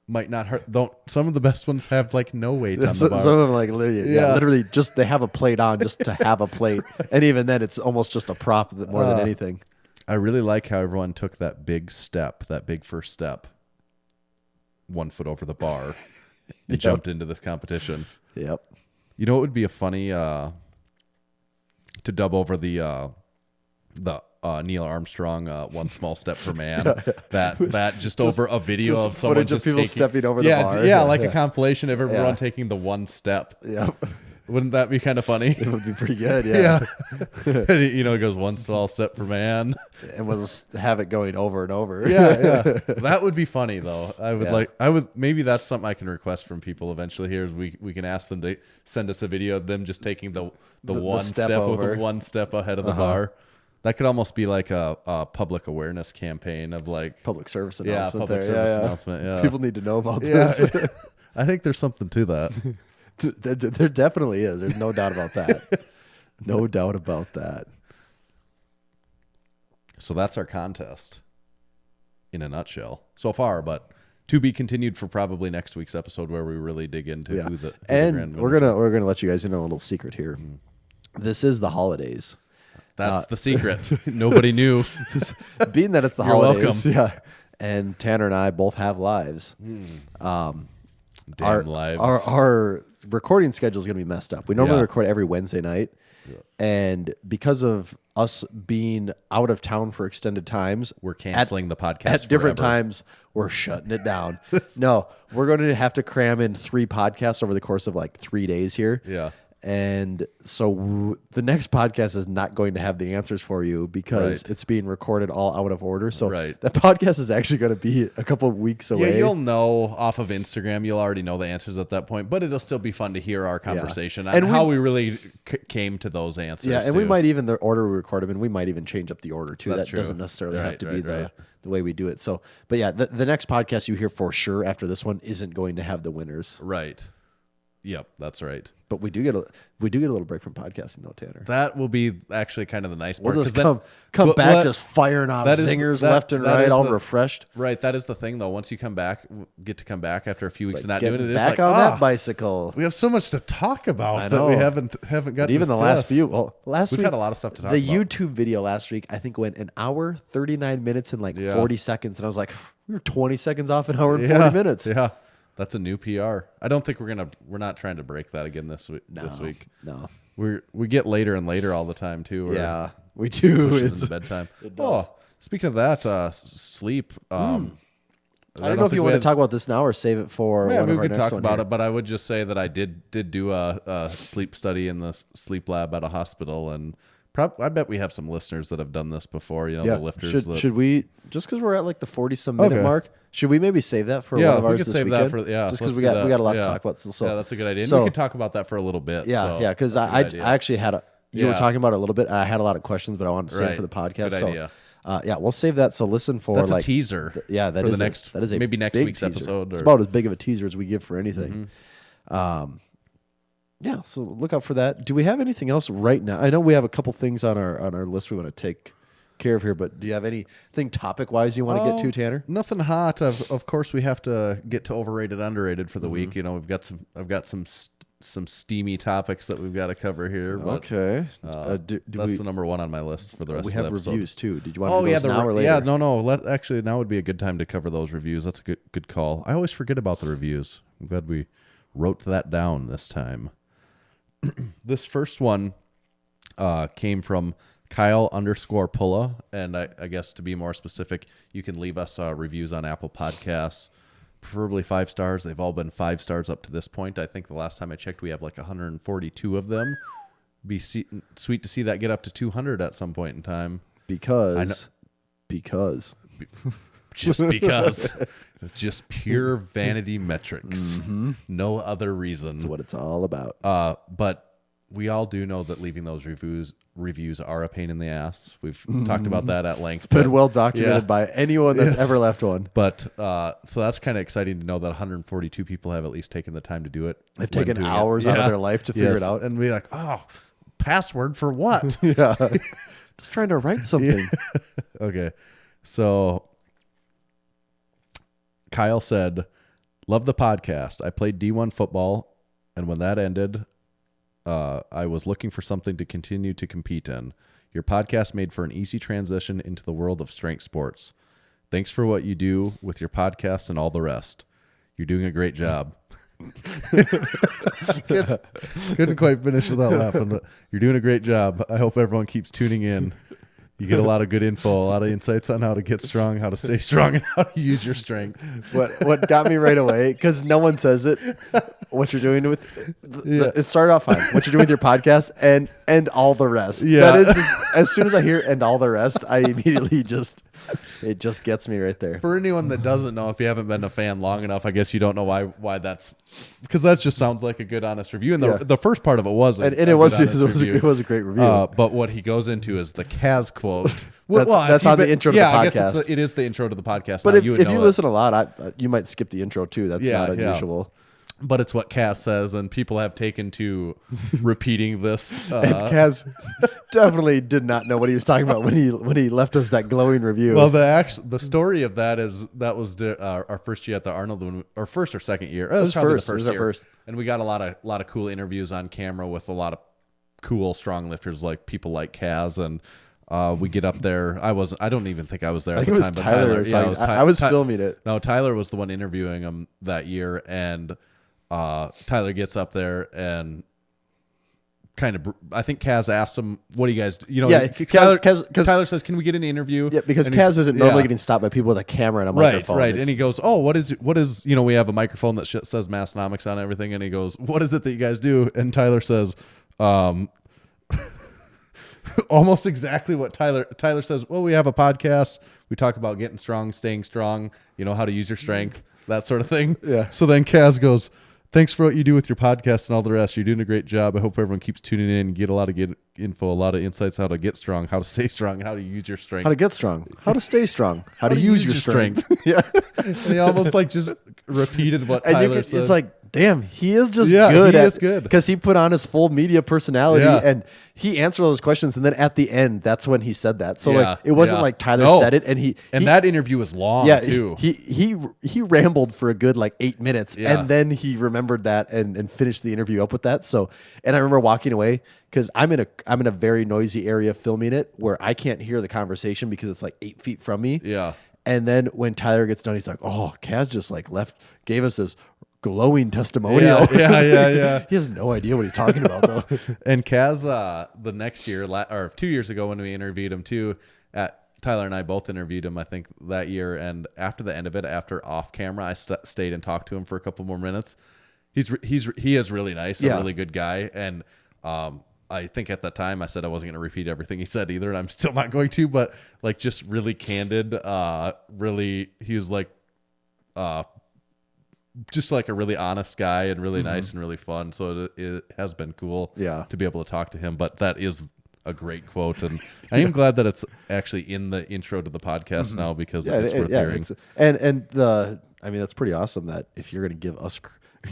might not hurt. Some of the best ones have like no weight on the Some bar. of them like literally, Yeah. literally just they have a plate on just to have a plate, and even then it's almost just a prop more than anything. I really like how everyone took that big first step, 1 foot over the bar, and jumped into this competition. Yep. You know, it would be a funny to dub over the Neil Armstrong one small step for man. That just over a video just of someone footage of just people taking, stepping over the bar. Yeah, like Yeah. a compilation of everyone Yeah. taking the one step. Yep. Wouldn't that be kind of funny? It would be pretty good. Yeah. And it goes one small step for man. And we'll just have it going over and over. Yeah. That would be funny though. Yeah. Maybe that's something I can request from people eventually here is we can ask them to send us a video of them just taking the one step step over. with one step ahead of the bar. That could almost be like a public awareness campaign of like Public service Yeah, announcement public there. service announcement, yeah. People need to know about yeah. this. I think there's something to that. There definitely is. There's no doubt about that. No doubt about that. So that's our contest in a nutshell so far, but to be continued for probably next week's episode where we really dig into who the grand and winners are. we're gonna let you guys in on a little secret here. This is the holidays. That's the secret. Nobody knew. Being that it's the You're holidays, welcome. yeah. And Tanner and I both have lives. Damn lives. Our recording schedule is going to be messed up. We normally Yeah. record every Wednesday night, and because of us being out of town for extended times, We're canceling the podcast at different forever. times. We're shutting it down. No, we're going to have to cram in 3 podcasts over the course of like 3 days here. Yeah. And so the next podcast is not going to have the answers for you because Right. it's being recorded all out of order. So Right. that podcast is actually going to be a couple of weeks Yeah, away. you'll know off of Instagram. You'll already know the answers at that point, but it'll still be fun to hear our conversation And and we- how we really came to those answers. Yeah, and we too. might even the order we record them in, we might even change up the order too. That's That true. doesn't necessarily have Right, to be right. the way we do it. So, but yeah, the next podcast you hear for sure after this one isn't going to have the winners. Right. Yep, that's right. But we do get a little break from podcasting though, Tanner. That will be actually kind of the nice We'll part. just 'cause come but back what- just firing off that is- zingers that- left and that right, is all the- refreshed. Right, that is the thing though. Once you come back, get to come back after a few weeks Like of not doing getting it, it's back like, on ah, that bicycle. we have so much to talk about I that we know. haven't got. But even the last few, last We've week had a lot of stuff to talk the about. YouTube video last week, I think went an hour, 39 minutes, and like Yeah. 40 seconds, and I was like, we were 20 seconds off an hour and Yeah, 40 minutes. Yeah, that's a new PR. I don't think we're not trying to break that again this week. This week, No. we get later and later all the time too. We're Yeah, we do. pushes It's, into bedtime. Oh, speaking of that, sleep. I don't know if you want to talk about this now or save it for Yeah, one we of our could next talk one about here. it, but I would just say that I did do a sleep study in the sleep lab at a hospital, and I bet we have some listeners that have done this before. You know, the lifters. Should we, just because we're at like the 40-some minute Okay. mark, should we maybe save that for yeah, one of we ours could this save weekend? that for just let's because do we got that. a lot Yeah. to talk about. So yeah, that's a good idea. And so- we could talk about that for a little bit. Yeah, so yeah, because that's a I good idea. actually had you were Yeah. talking about it a little bit. I had a lot of questions, but I wanted to save it Right. for the podcast. Good so idea. yeah, we'll save that. So listen for That's like a teaser. Yeah, that for is the next. that is a maybe next big week's teaser. episode. It's or- about as big of a teaser as we give for anything. Yeah, so look out for that. Do we have anything else right now? I know we have a couple things on our list we want to take care of here, but do you have anything topic wise you want to get to, Tanner? Nothing hot. Of course, we have to get to overrated, underrated for the week. You know, I've got some steamy topics that we've got to cover here. But, Okay. Do that's we, the number one on my list for the rest we of the have episode. reviews too. Did you want to Oh do yeah, those now or later? yeah. No. Actually, now would be a good time to cover those reviews. That's a good call. I always forget about the reviews. I'm glad we wrote that down this time. This first one came from Kyle_Pulla, and I guess to be more specific, you can leave us reviews on Apple Podcasts, preferably 5 stars. They've all been 5 stars up to this point. I think the last time I checked, we have like 142 of them. Be sweet to see that get up to 200 at some point in time. Because Just because. Just pure vanity metrics. No other reason. that's what it's all about. But we all do know that leaving those reviews are a pain in the ass. We've talked about that at length. It's been but- well documented yeah. by anyone that's ever left one. But so that's kind of exciting to know that 142 people have at least taken the time to do it. They've when taken doing it. hours out of Yeah. their life to figure Yes. it out. And be like, oh, password for what? Yeah. Just trying to write something. Okay. So Kyle said, love the podcast. I played D1 football, and when that ended, I was looking for something to continue to compete in. Your podcast made for an easy transition into the world of strength sports. Thanks for what you do with your podcast and all the rest. You're doing a great job. Couldn't quite finish without laughing. But you're doing a great job. I hope everyone keeps tuning in. You get a lot of good info, a lot of insights on how to get strong, how to stay strong, and how to use your strength. What got me right away, because no one says it, what you're doing with it started off fine. What you're doing with your podcast and all the rest. Yeah. That is just, as soon as I hear and all the rest, I immediately it just gets me right there. For anyone that doesn't know, if you haven't been a fan long enough, I guess you don't know why that's, because that just sounds like a good honest review. And the first part of it was And it was a great review. But what he goes into is the Kaz quote. That's if on you've the intro to the I guess podcast. it is the intro to the podcast. But now. if would you know it. listen a lot, you might skip the intro too. That's Yeah, not yeah. unusual. but it's what Cass says, and people have taken to repeating this. And Kaz definitely did not know what he was talking about when he left us that glowing review. Well, the story of that is that was our first year at the Arnold, or first or second year. It was probably first. the first It was our year. first. And we got a lot of cool interviews on camera with a lot of cool strong lifters, like people like Kaz, and we get up there. I don't even think I was there. I at think the it was time, but Tyler. Was talking. it was I was filming it. No, Tyler was the one interviewing him that year, and Tyler gets up there and kind of, I think Kaz asked him, "What do you guys do?" You know, Yeah, Tyler says, "Can we get an interview?" Yeah, because And Kaz isn't normally yeah. getting stopped by people with a camera and a Right, microphone. right. And he goes, "Oh, what is? You know, we have a microphone that says Massenomics on everything." And he goes, "What is it that you guys do?" And Tyler says, almost exactly what Tyler says. Well, we have a podcast. We talk about getting strong, staying strong. You know, how to use your strength, that sort of thing. Yeah. So then Kaz goes, "Thanks for what you do with your podcast and all the rest. You're doing a great job. I hope everyone keeps tuning in. Get a lot of info, a lot of insights, how to get strong, how to stay strong, and how to use your strength." How to get strong, how to stay strong, how to use your strength. Yeah, And he almost like just repeated what and Tyler said. it's like, damn, he is just Yeah, good. he is good. Because he put on his full media personality Yeah. and he answered all those questions. And then at the end, that's when he said that. So Yeah, like, it wasn't yeah. like Tyler No. said it, and he that interview was long yeah too. he rambled for a good like 8 minutes, Yeah. and then he remembered that and finished the interview up with that. So, and I remember walking away because I'm in a very noisy area filming it where I can't hear the conversation because it's like 8 feet from me. Yeah. And then when Tyler gets done, he's like, "Oh, Kaz just like gave us this glowing testimonial." Yeah. He has no idea what he's talking about though. And Kaz, the next year, or 2 years ago when we interviewed him too, Tyler and I both interviewed him, I think, that year. And after the end of it, after off camera, I stayed and talked to him for a couple more minutes. He is really nice, a Yeah. really good guy. And I think at that time I said I wasn't going to repeat everything he said either, and I'm still not going to. But like, just really candid, really, he was like, just like a really honest guy and really nice and really fun. So it has been cool, to be able to talk to him. But that is a great quote, and I am glad that it's actually in the intro to the podcast now, because it's worth hearing. I mean, that's pretty awesome that if you're going to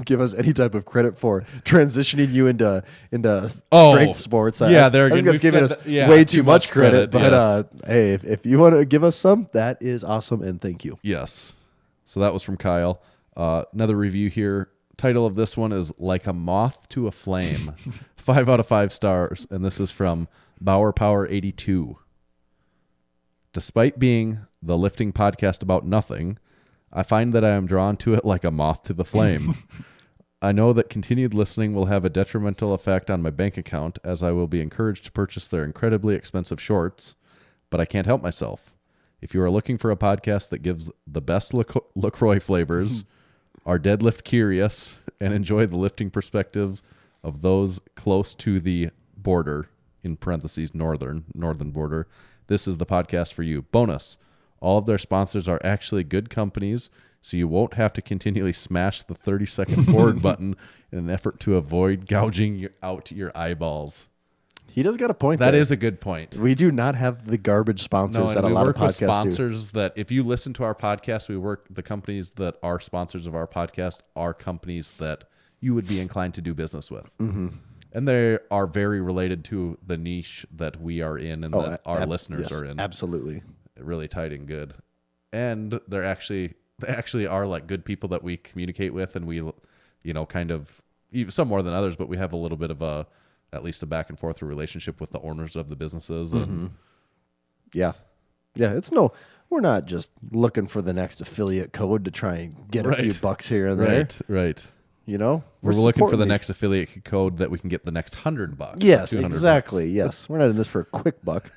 give us any type of credit for transitioning you into strength sports. Yeah, I think that's giving us way too much credit. But yes. Hey, if you want to give us some, that is awesome, and thank you. Yes. So that was from Kyle. Another review here. Title of this one is "Like a Moth to a Flame." 5 out of 5 stars, and this is from Bauer Power 82. Despite being the lifting podcast about nothing, I find that I am drawn to it like a moth to the flame. I know that continued listening will have a detrimental effect on my bank account, as I will be encouraged to purchase their incredibly expensive shorts, but I can't help myself. If you are looking for a podcast that gives the best LaCroix flavors, are deadlift curious, and enjoy the lifting perspectives of those close to the border, in parentheses, northern border, this is the podcast for you. Bonus, all of their sponsors are actually good companies, so you won't have to continually smash the 30-second forward button in an effort to avoid gouging out your eyeballs. He does got a point. That there. is a good point. We do not have the garbage sponsors that a lot of podcasts do. Sponsors that, if you listen to our podcast, the companies that are sponsors of our podcast are companies that you would be inclined to do business with. Mm-hmm. And they are very related to the niche that we are in and that our listeners are in. Absolutely. Really tight and good. And they actually are like good people that we communicate with, and we, kind of, some more than others, but we have a little bit of at least a back and forth relationship with the owners of the businesses. And Yeah, we're not just looking for the next affiliate code to try and get a few bucks here and there. Right. We're looking for the supporting next affiliate code that we can get the next $100. Yes, $200. exactly. Yes, we're not in this for a quick buck.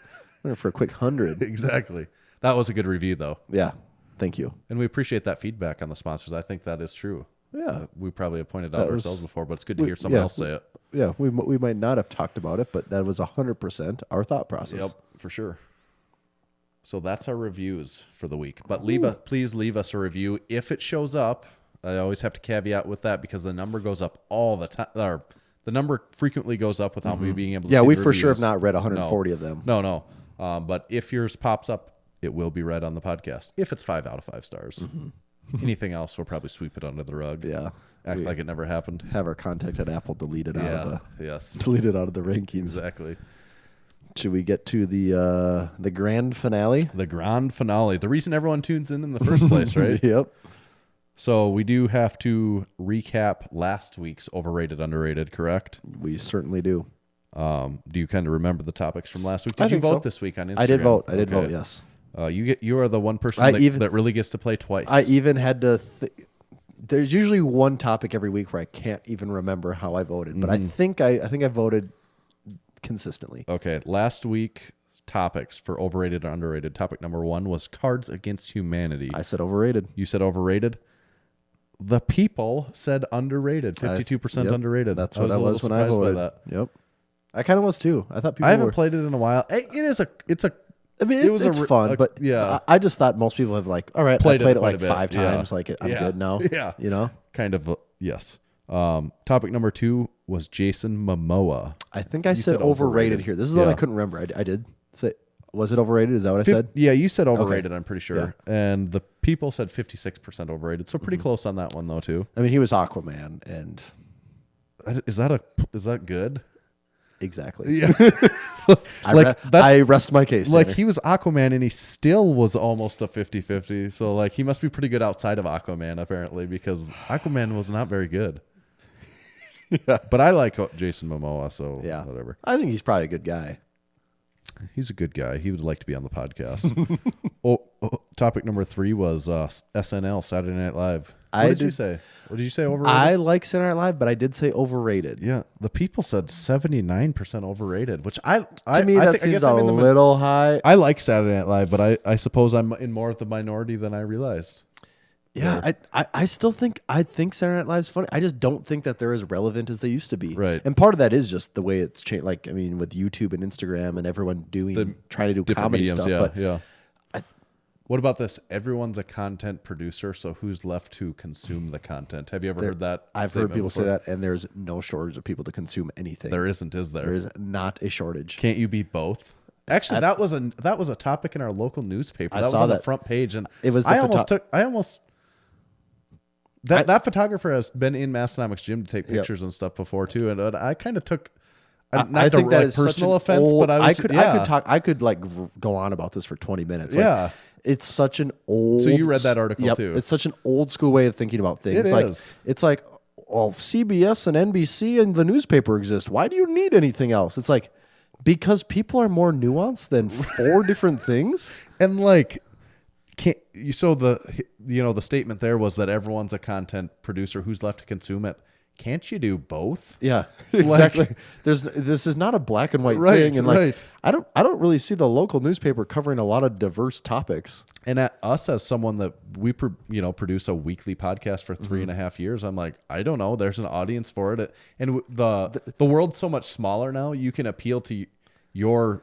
We're in it for a quick 100. Exactly. That was a good review, though. Yeah, thank you. And we appreciate that feedback on the sponsors. I think that is true. Yeah, we probably have pointed out ourselves before, but it's good to hear someone else say it. Yeah, we might not have talked about it, but that was 100% our thought process. Yep, for sure. So that's our reviews for the week. But please leave us a review if it shows up. I always have to caveat with that because the number goes up all the time. Or the number frequently goes up without me being able to see we the for sure reviews. have not read 140 of them. No. But if yours pops up, it will be read on the podcast if it's 5 out of 5 stars. Anything else, we'll probably sweep it under the rug. Yeah. act like it never happened. Have our contact at Apple deleted out of Yes. deleted out of the rankings. Exactly. Should we get to the grand finale? The grand finale. The reason everyone tunes in the first place, right? Yep. So we do have to recap last week's overrated, underrated, correct? We certainly do. Do you kind of remember the topics from last week? Did I you think vote so. this week on Instagram? I did vote. I did Okay. vote. Yes. You are the one person that really gets to play twice. I even had to. There's usually one topic every week where I can't even remember how I voted, but I think I voted consistently. Okay, last week topics for overrated or underrated. Topic number 1 was Cards Against Humanity. I said overrated. You said overrated. The people said underrated. 52% Yep. underrated. That's what I was when I surprised by voted. that. Yep. I kind of was too. I thought people. I haven't were, played it in a while. It's a. I mean, it's fun, but yeah. I just thought most people have like, all right, Played I played it it quite like a bit. 5 Yeah. times. Like I'm Yeah. good now. Yeah. You know. Kind of yes. Topic number 2 was Jason Momoa. I think I said said overrated overrated. here. This is the one I Yeah. couldn't remember. I did say, was it overrated? Is that what I said? Yeah, you said overrated. I'm pretty sure. Yeah. And the people said 56% overrated. So pretty close on that one though too. I mean, he was Aquaman, and Is that good? exactly. Yeah. I rest my case. Like Tanner. he was Aquaman and he still was almost a 50-50. So like he must be pretty good outside of Aquaman apparently because Aquaman was not very good. Yeah. But I like Jason Momoa, so Yeah. whatever. I think he's probably a good guy. He's a good guy. He would like to be on the podcast. Topic number 3 was SNL, Saturday Night Live. What did you say? What did you say, overrated? I like Saturday Night Live, but I did say overrated. Yeah, the people said 79% overrated, which To me, I that think- I seems guess a I'm in the little high. I like Saturday Night Live, but I suppose I'm in more of the minority than I realized. Yeah, I still think Saturday Night Live's funny. I just don't think that they're as relevant as they used to be. Right. And part of that is just the way it's changed. Like, I mean, with YouTube and Instagram and everyone trying to do Different comedy mediums, stuff. yeah, But yeah. What about this? Everyone's a content producer, so who's left to consume the content? Have you ever heard that? I've heard statement people say before? that, and there's no shortage of people to consume anything. There isn't, is there? There is not a shortage. Can't you be both? Actually, that was a topic in our local newspaper. I That was saw on the that. front page, and It was the that photographer has been in Massenomics gym to take pictures and stuff before too, and I kind of took. I think that is personal such an offense, old, but I was, I could like go on about this for 20 minutes. Like, Yeah. it's such an old. So you read that article too. It's such an old school way of thinking about things. It like is. it's like, well, CBS and NBC and the newspaper exist. Why do you need anything else? It's like because people are more nuanced than 4 different things. And like, can't you? So the statement there was that everyone's a content producer. Who's left to consume it? Can't you do both? Yeah, exactly. This is not a black and white Right, thing, and like right. I don't really see the local newspaper covering a lot of diverse topics. And at us as someone that we produce a weekly podcast for 3.5 years, I'm like, I don't know. There's an audience for it, and the world's so much smaller now. You can appeal to your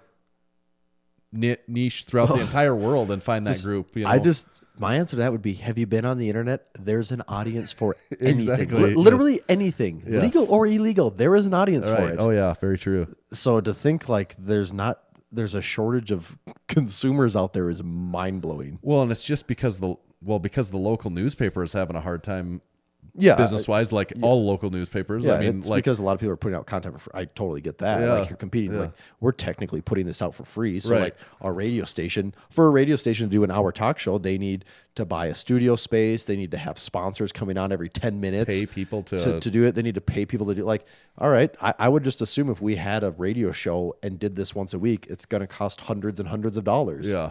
niche throughout the entire world and find that group. You know? My answer to that would be: have you been on the internet? There's an audience for anything, Exactly. literally anything, Yes. legal or illegal. There is an audience for Right. it. Oh yeah, very true. So to think like there's a shortage of consumers out there is mind blowing. Well, and it's just because the local newspaper is having a hard time Yeah, business wise, like all local newspapers. Yeah, I mean, it's like because a lot of people are putting out content for free. I totally get that. Yeah, Like you're competing. yeah. Like we're technically putting this out for free. So Right. like for a radio station to do an hour talk show, they need to buy a studio space. They need to have sponsors coming on every 10 minutes. pay people to do it. They need to pay people to do like, all right, I would just assume if we had a radio show and did this once a week, it's going to cost hundreds and hundreds of dollars. yeah.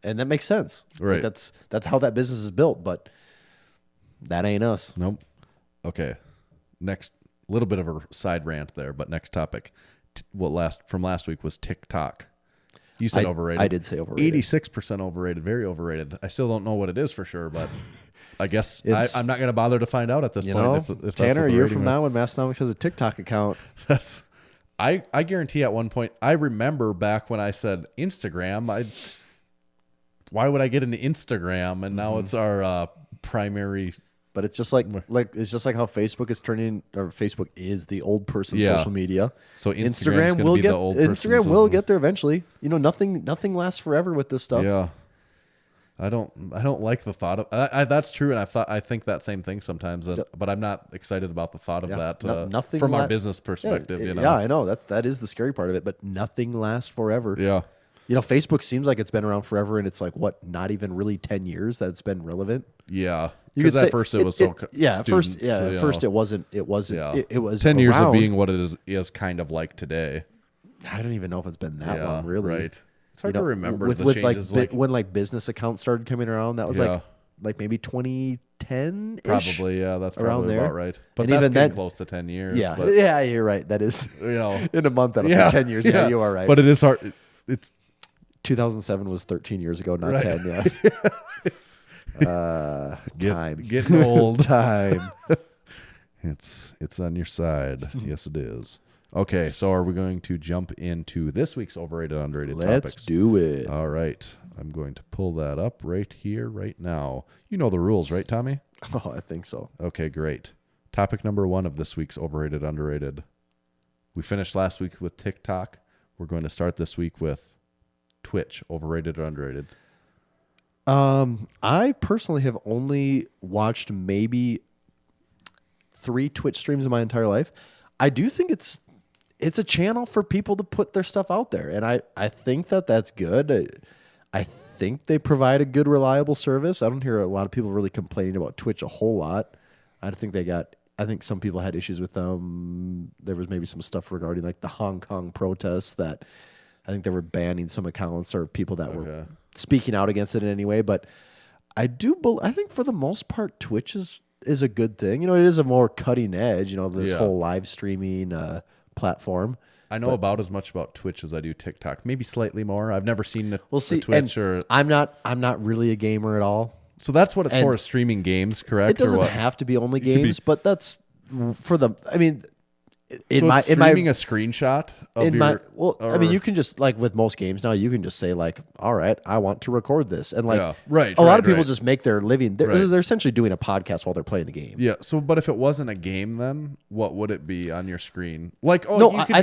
And that makes sense. Right. Like that's how that business is built, but that ain't us. Nope. Okay. Next, little bit of a side rant there, but next topic. From last week was TikTok. You said overrated. I did say overrated. 86% overrated, very overrated. I still don't know what it is for sure, but I guess It's- I'm not going to bother to find out at this You point. know, if that's Tanner, what a the year rating from was. now when Massenomics has a TikTok account, I guarantee at one point, I remember back when I said Instagram, why would I get into Instagram? And now it's our primary. but it's just like it's just like how Facebook is turning, or Facebook is the old person Yeah. social media. So Instagram's gonna will be get the old person Instagram social will media. get there eventually. You know, nothing lasts forever with this stuff. Yeah. I don't like the thought of that's true, and I think that same thing sometimes. But I'm not excited about the thought of that. Nothing from our business perspective. Yeah, I know that is the scary part of it. But nothing lasts forever. Yeah. Facebook seems like it's been around forever, and it's like not even really 10 years that it's been relevant. Yeah, because at first it was at first it wasn't. It was 10 years around. of being what it is kind of like today. I don't even know if it's been that long, really. Right. It's hard to remember with the changes. when business accounts started coming around. That was like maybe 2010. Probably, yeah, that's around probably there. about right. But And that's even getting then, close to 10 years. Yeah, but, yeah, you're right. That is, in a month that'll be 10 years. Yeah, you are right. But it is hard. It's 2007 was 13 years ago, not 10. Yeah. getting old. Time. It's on your side. Yes, it is. Okay, so are we going to jump into this week's overrated, underrated Let's topics? do it. All right. I'm going to pull that up right here, right now. You know the rules, right, Tommy? Oh, I think so. Okay, great. Topic number 1 of this week's overrated, underrated. We finished last week with TikTok. We're going to start this week with Twitch, overrated or underrated. I personally have only watched maybe 3 Twitch streams in my entire life. I do think it's a channel for people to put their stuff out there, and I think that's good. I think they provide a good, reliable service. I don't hear a lot of people really complaining about Twitch a whole lot. I think some people had issues with them. There was maybe some stuff regarding like the Hong Kong protests that I think they were banning some accounts or people that were speaking out against it in any way. But I think for the most part, Twitch is a good thing. It is a more cutting edge, this whole live streaming platform. I know about as much about Twitch as I do TikTok, maybe slightly more. I've never seen the and Twitch I'm not really a gamer at all. So that's what it's for, is streaming games, correct? It doesn't have to be only games, but that's for the. I mean, streaming a screenshot of you can just like with most games now, you can just say like, all right, I want to record this, and like, a lot of people just make their living. They're essentially doing a podcast while they're playing the game. Yeah. So, but if it wasn't a game, then what would it be on your screen? Like, I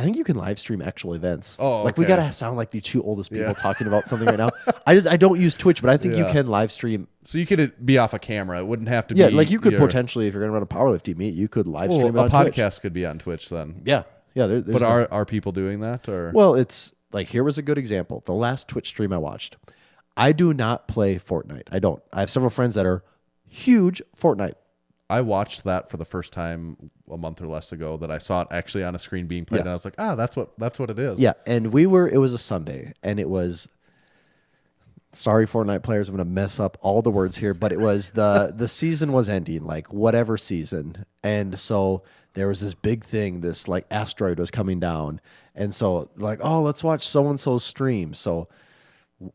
think you can live stream actual events. Oh, like we gotta sound like the 2 oldest people talking about something right now. I don't use Twitch, but I think you can live stream. So you could be off a camera. It wouldn't have to be. Yeah, like you could potentially, if you're going to run a powerlifting meet, you could live stream it on Twitch. A podcast could be on Twitch then. Yeah. Yeah. But are people doing that? Or well, it's like, here was a good example. The last Twitch stream I watched. I do not play Fortnite. I don't. I have several friends that are huge Fortnite. I watched that for the first time a month or less ago. That I saw it actually on a screen being played, and I was like, that's what it is. Yeah, and it was a Sunday, and it was. Sorry, Fortnite players, I'm going to mess up all the words here, but it was the season was ending, like whatever season. And so there was this big thing, this like asteroid was coming down. And so like, oh, let's watch so-and-so stream. So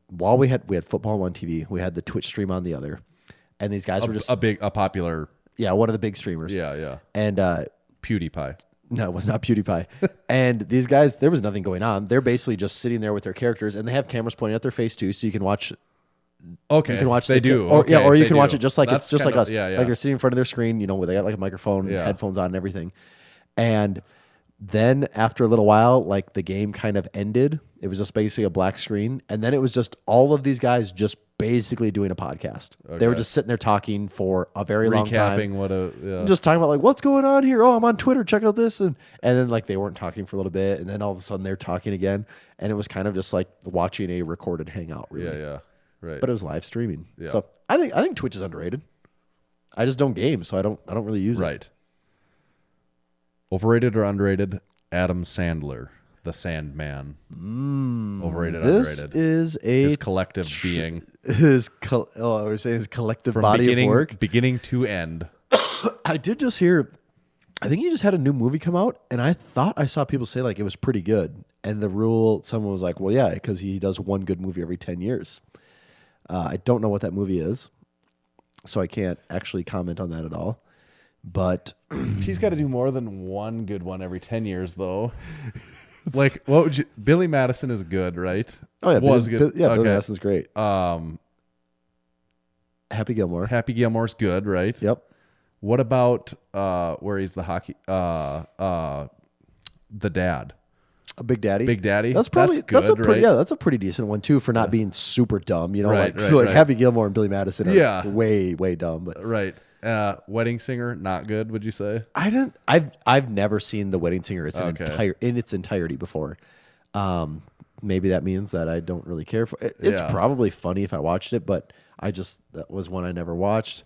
while we had football on one TV, we had the Twitch stream on the other. And these guys were just a popular. Yeah, one of the big streamers. Yeah, yeah. And PewDiePie. No, it was not PewDiePie. And these guys, there was nothing going on. They're basically just sitting there with their characters, and they have cameras pointing at their face too, so you can watch. Okay, you can watch. They do. Or you can do. watch it just like That's it's just like us. Yeah, yeah. Like they're sitting in front of their screen, where they got like a microphone, headphones on, and everything. And then after a little while, like the game kind of ended. It was just basically a black screen, and then it was just all of these guys just basically doing a podcast. Okay. They were just sitting there talking for a very long time. Just talking about like, what's going on here? Oh, I'm on Twitter. Check out this. And then like they weren't talking for a little bit. And then all of a sudden they're talking again. And it was kind of just like watching a recorded hangout, really. Yeah, yeah. Right. But it was live streaming. Yeah. So I think Twitch is underrated. I just don't game, so I don't really use it. Right. Overrated or underrated? Adam Sandler. The Sandman. Overrated, underrated. This is his collective being. We're saying his collective body of work. Beginning to end. I did just hear, I think he just had a new movie come out, and I thought I saw people say like it was pretty good. And someone was like, well, yeah, because he does one good movie every 10 years. I don't know what that movie is, so I can't actually comment on that at all. But he's got to do more than one good one every 10 years, though. Like, what would you? Billy Madison is good, right? Oh yeah, was good. Billy Madison's great. Happy Gilmore. Happy Gilmore's good, right? Yep. What about where he's the hockey? The dad. A Big Daddy. Big Daddy. That's probably good, a pretty, right? yeah, that's a pretty decent one too for not being super dumb. You know, Right, like so right, like right. Happy Gilmore and Billy Madison are Yeah. way dumb. But Right. Wedding Singer, not good, would you say? I've never seen The Wedding Singer in its entirety before. Maybe that means that I don't really care for it. It's Yeah. probably funny if I watched it, but that was one I never watched.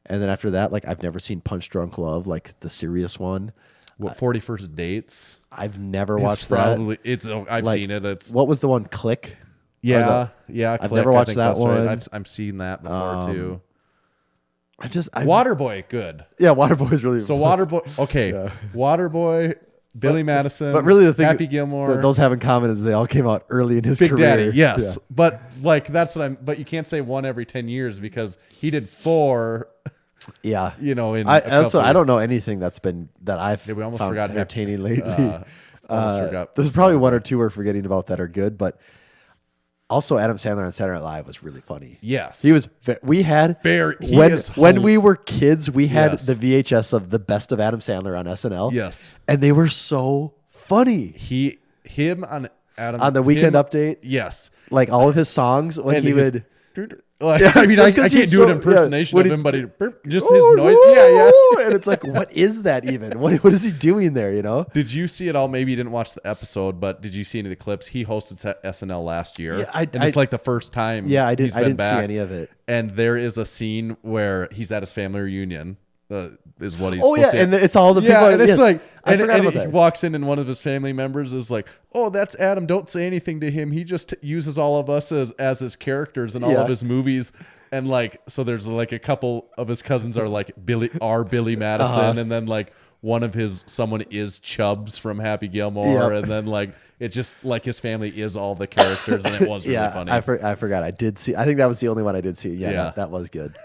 And then after that, like I've never seen Punch Drunk Love, like the serious one. What 41st Dates? I've never It's watched that. probably I've Like, seen it. It's what was the one? Click. yeah. I've Click, never I watched think that that's right. one. I've seen that before too. Waterboy, good. Yeah, Waterboy is really. So Waterboy, okay. Waterboy, Billy Madison, But really, the thing Happy Gilmore, that those have in common is they all came out early in his Big career. Daddy, yes. Yeah. But like that's what I'm. But you can't say one every 10 years because he did 4. Yeah. You know, in That's what I don't know anything that I've we almost found forgot entertaining lately. almost forgot. There's probably one or two we're forgetting about that are good, but also Adam Sandler on Saturday Night Live was really funny. Yes, he was. We had he when is when we were kids, we had Yes. the VHS of the best of Adam Sandler on SNL. Yes, and they were so funny. Him on Adam On the Weekend Update, Yes, like all of his songs when And he his- would. Like, Yeah, I mean, just I 'cause can't he's do an so- impersonation yeah, of when him, but just Ooh, his noise. ooh, Yeah. ooh, and it's like, what is that even? What is he doing there? You know? Did you see it all? Maybe you didn't watch the episode, but did you see any of the clips? He hosted SNL last year. Yeah, and it's like the first time. Yeah, I he's been didn't back. see any of it. And there is a scene where he's at his family reunion. Is what he's. Oh yeah, supposed to- and it's all the people. Yeah, and it's yes. like, I and forgot about he that. walks in, and one of his family members is like, "Oh, that's Adam. Don't say anything to him. He just uses all of us as his characters in all Yeah. of his movies." And like, so there's like a couple of his cousins are like Billy Madison, and then like one of someone is Chubbs from Happy Gilmore, Yep. and then like it just like his family is all the characters, and it was really Yeah, funny. I forgot. I did see. I think that was the only one I did see. Yeah, Yeah. that was good.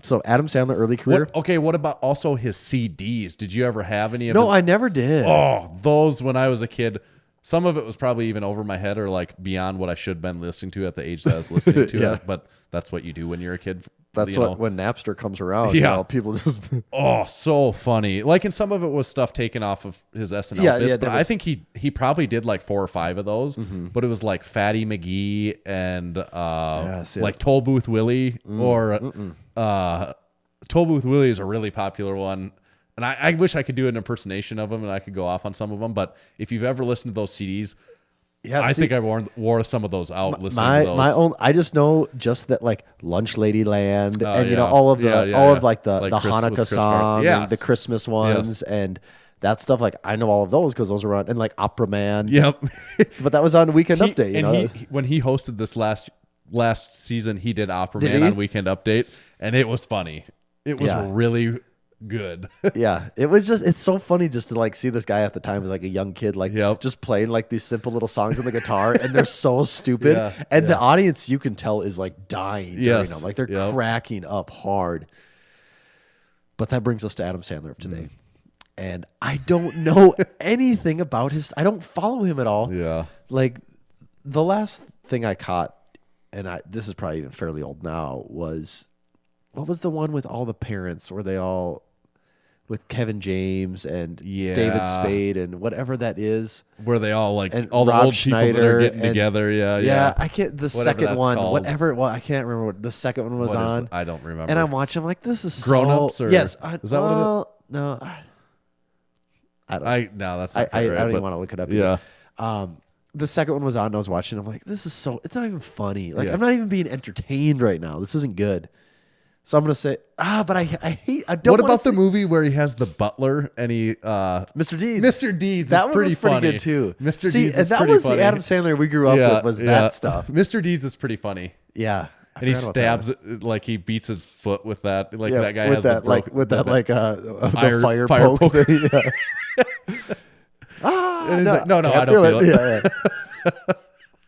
So Adam Sandler early career. What about also his CDs? Did you ever have any of No, them? I never did. Oh, those when I was a kid. Some of it was probably even over my head or like beyond what I should have been listening to at the age that I was listening to Yeah. it. But that's what you do when you're a kid. That's you know. what when Napster comes around. Yeah. You know, people just. Oh, so funny. Like, and some of it was stuff taken off of his SNL Yeah, bits, yeah, but there I was- think he probably did like 4 or 5 of those. But it was like Fatty McGee and Yes, yeah. like Toll Booth Willie or Toll Booth Willie is a really popular one. And I wish I could do an impersonation of him and I could go off on some of them. But if you've ever listened to those CDs, Yeah, I see, think I wore some of those out listening my to those. my own. I just know just that like Lunch Lady Land and you know yeah. all of the Yeah, all yeah. of like the Like the Chris- with Hanukkah Chris song Farley. and Yes. the Christmas ones and that stuff. Like I know all of those because those were on and like Opera Man. Yep. But that was on Weekend Update. You and know, when he hosted this last season, he did Opera Did Man he? on Weekend Update, and it was funny. It was Yeah. really good. yeah, it was just it's so funny just to like see this guy at the time as like a young kid like Yep. just playing like these simple little songs on the guitar and they're so stupid Yeah, and the audience you can tell is like dying during Yes, them like they're yep. cracking up hard. But that brings us to Adam Sandler of today. And I don't know anything about his I don't follow him at all. Yeah. Like the last thing I caught and this is probably even fairly old now was what was the one with all the parents where they all with Kevin James and Yeah. David Spade and whatever that is. Where they all like And all the Rob old people that Schneider are getting and- together. Yeah, Yeah, I can't. The Whatever second that's one, called. whatever. Well, I can't remember what the second one was What is on. it? I don't remember. And I'm watching. I'm like, this is Grown so, Ups or- yes. is that what it is? No, I don't. No, that's I not right, don't even but- want to look it up. Yeah. Either. The second one was on. And I was watching. I'm like, this is so. It's not even funny. Like Yeah. I'm not even being entertained right now. This isn't good. So I'm gonna say, but I hate. I don't. What wanna about the say- movie where he has the butler and he Mr. Deeds? Mr. Deeds That is one pretty was pretty funny. good too. Mr. See, Deeds and is that pretty was funny. the Adam Sandler we grew up with. Was that stuff? Mr. Deeds is pretty funny. Yeah. I And he forgot about that stabs it like he beats his foot with that. Like one. that guy with has that the like broken, with that like fire- the fire fire poke. poker. Thing. Yeah. And he's like, no, I can't don't do feel it. Yeah.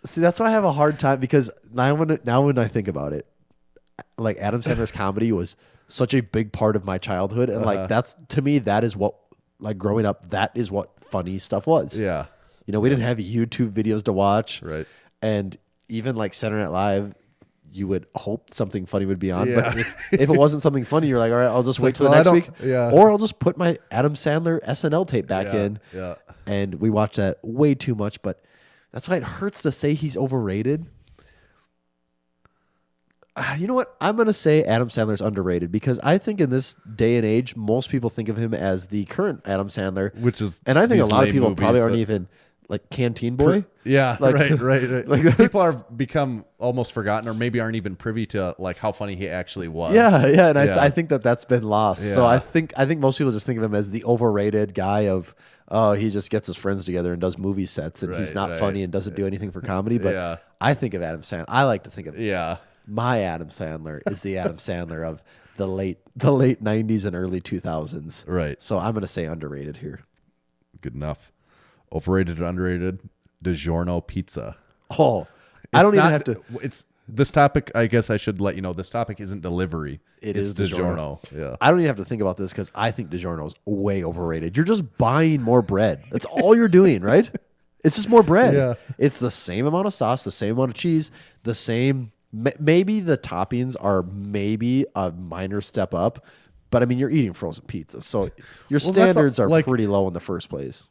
See, that's why I have a hard time because now when I think about it, like Adam Sandler's comedy was such a big part of my childhood, and like that's to me that is what like growing up that is what funny stuff was. Yeah. You know, we didn't have YouTube videos to watch, Right. And even like Saturday Night Live, you would hope something funny would be on. Yeah. But if it wasn't something funny, you're like, all right, I'll just wait like, till the well, I next week. don't- yeah. Or I'll just put my Adam Sandler SNL tape back Yeah, in. yeah. and we watch that way too much. But that's why it hurts to say he's overrated. You know what? I'm going to say Adam Sandler's underrated because I think in this day and age, most people think of him as the current Adam Sandler, Which is and I think a these lot of lame people movies probably aren't that- even like Canteen Boy. Yeah, Like- right. like People are become almost forgotten, or maybe aren't even privy to like how funny he actually was. Yeah, and Yeah. I think that's been lost. So Yeah. I think most people just think of him as the overrated guy of, oh, he just gets his friends together and does movie sets, and he's Right, not right. funny and doesn't do anything for comedy. But Yeah. I think of Adam Sandler. I like to think of Yeah. my Adam Sandler is the Adam Sandler of the late 90s and early 2000s. Right. So I'm going to say underrated here. Good enough. Overrated or underrated? DiGiorno pizza. Oh, I don't It's even not- have to. It's this topic. I guess I should let you know. This topic isn't delivery. It it's is DiGiorno. Yeah. I don't even have to think about this because I think DiGiorno's way overrated. You're just buying more bread. That's all you're doing, right? It's just more bread. Yeah. It's the same amount of sauce, the same amount of cheese, the same. Maybe the toppings are maybe a minor step up, but I mean, you're eating frozen pizza, so your Well, that's standards are like- pretty low in the first place.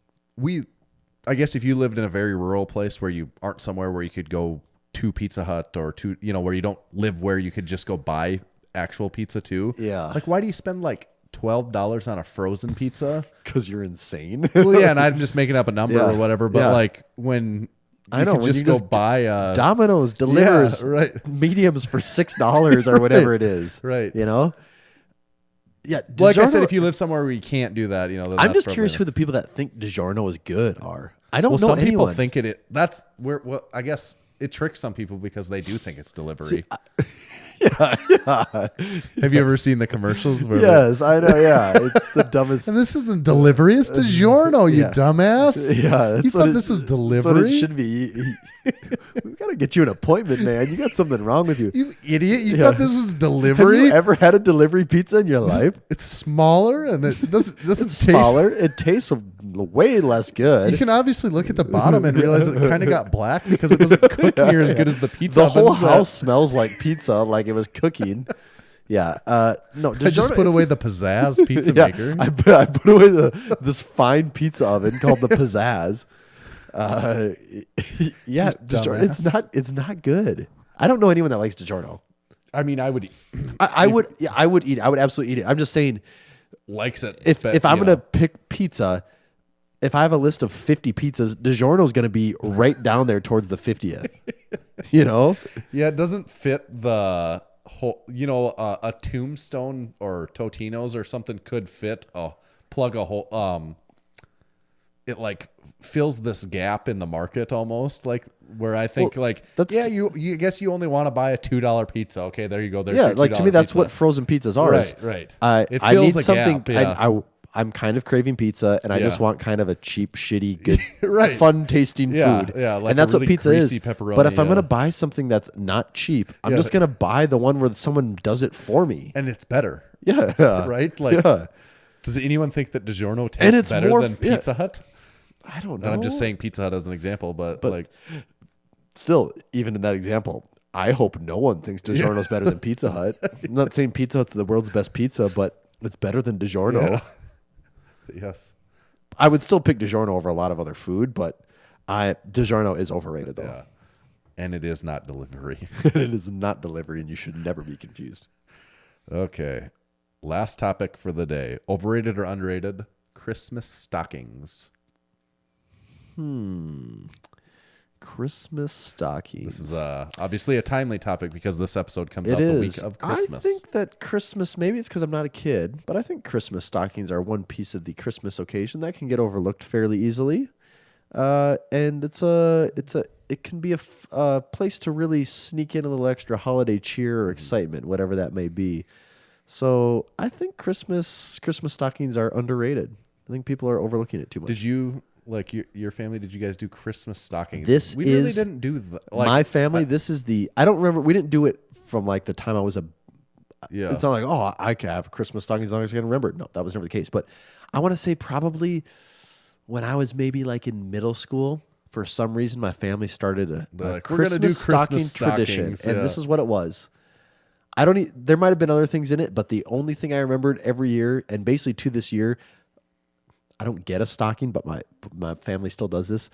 I guess if you lived in a very rural place where you aren't somewhere where you could go to Pizza Hut or to, where you don't live where you could just go buy actual pizza too. Yeah. Like, why do you spend like $12 on a frozen pizza? Because you're insane. Well, yeah, and I'm just making up a number Yeah. or whatever, but Yeah. like when I know, could when just you go just buy a Domino's delivers right. mediums for $6 or whatever it is. Right. You know? Yeah. Like I DiGiorno- said, if you live somewhere where you can't do that, then I'm that's just probably curious who enough. the people that think DiGiorno is good are. I don't Well, know some anyone. people think it. That's where. Well, I guess it tricks some people because they do think it's delivery. Have you ever seen the commercials? Where Yes, I know. Yeah, it's the dumbest. and this isn't delivery; it's DiGiorno, you yeah. dumbass. Yeah, that's you what thought this was That's what delivery? it should be. We've got to get you an appointment, man. You got something wrong with you. You idiot! You Yeah. thought this was Have delivery? you ever had a delivery pizza in your life? It's smaller and it doesn't It's taste. smaller. It tastes way less good. You can obviously look at the bottom and realize it kind of got black because it doesn't cook near as good as the pizza. The whole ovens that- house smells like pizza, like it was cooking. Yeah. No, I just DiGiorno, put it's- away the pizzazz pizza yeah, maker. I put away this fine pizza oven called the Pizzazz. Yeah, DiGiorno, it's not good. I don't know anyone that likes DiGiorno. I mean, I would eat, I would eat it. I would absolutely eat it. I'm just saying, likes it. if I'm gonna pick pizza, if I have a list of 50 pizzas, DiGiorno's gonna be right down there towards the 50th. You know? Yeah, it doesn't fit the whole. A Tombstone or Totino's or something could fit. Plug a hole. It like fills this gap in the market almost, like where I think you guess you only want to buy a $2 pizza. Okay, there you go. There's Yeah, your like to $2 me, that's pizza. what frozen pizzas are. Right. It I fills need a something. gap, I'm kind of craving pizza, and I just Yeah. want kind of a cheap, shitty, good, Right. fun tasting Yeah, food. yeah, like and a that's what really pizza is. greasy pepperoni, But if I'm yeah. gonna buy something that's not cheap, I'm Yeah. just gonna buy the one where someone does it for me. and it's better, Yeah, right? Like, yeah. does anyone think that DiGiorno tastes And it's better more- than yeah. Pizza Hut? I don't know. And I'm just saying Pizza Hut as an example, but like, Still, even in that example, I hope no one thinks DiGiorno's better than Pizza Hut. I'm not saying Pizza Hut's the world's best pizza, but it's better than DiGiorno. yeah. Yes. I would still pick DiGiorno over a lot of other food, but DiGiorno is overrated though. Yeah. And it is not delivery. It is not delivery, and you should never be confused. Okay. Last topic for the day. Overrated or underrated? Christmas stockings. Christmas stockings. This is obviously a timely topic because this episode comes out It the week is. of Christmas. I think that Christmas, maybe it's because I'm not a kid, but I think Christmas stockings are one piece of the Christmas occasion that can get overlooked fairly easily. And it can be a place to really sneak in a little extra holiday cheer or excitement, whatever that may be. So I think Christmas stockings are underrated. I think people are overlooking it too much. Did you, like your family, did you guys do Christmas stockings? This we really is didn't do my family. This is I don't remember. We didn't do it from like the time I was yeah. It's not like, oh, I can have Christmas stockings as long as I can remember it. No, that was never the case. But I want to say probably when I was maybe like in middle school, for some reason, my family started a like, we're gonna do Christmas stocking Christmas tradition. stockings, And yeah. this is what it was. There might have been other things in it, but the only thing I remembered every year, and basically to this year, I don't get a stocking, but my family still does this.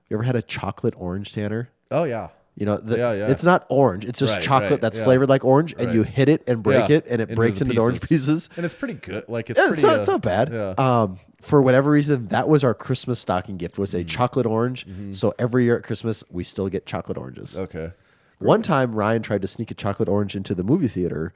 You ever had a chocolate orange, Tanner? Oh yeah. You know, Yeah. it's not orange. It's just Right, chocolate right, that's yeah. flavored like orange, and Right. you hit it and break Yeah, it, and it breaks into the orange pieces. And it's pretty good. Like it's Yeah, pretty. it's not bad. Yeah. For whatever reason, that was our Christmas stocking gift, was a chocolate orange. So every year at Christmas, we still get chocolate oranges. Okay. One time, Ryan tried to sneak a chocolate orange into the movie theater,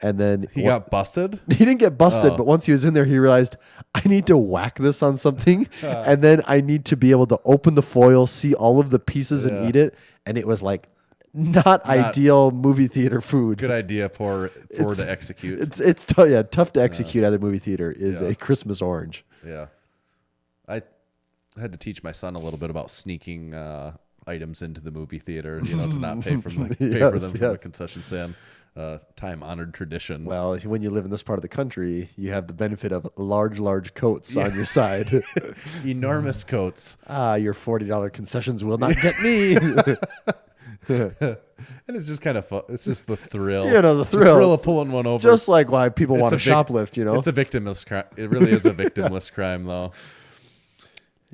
and then He got busted. he didn't get busted, but once he was in there, he realized, I need to whack this on something, and then I need to be able to open the foil, see all of the pieces, and eat it. And it was like not ideal movie theater food. Good idea for to execute. It's tough to execute at the movie theater is a Christmas orange. Yeah. I had to teach my son a little bit about sneaking items into the movie theater, to not pay for them from the concession stand. Time honored tradition. Well, when you live in this part of the country, you have the benefit of large coats on your side. Enormous coats. Your $40 concessions will not get me. And it's just kind of fun. It's just the thrill. The thrill of pulling one over. Just like why people want to shoplift, It's a victimless crime. It really is a victimless crime, though.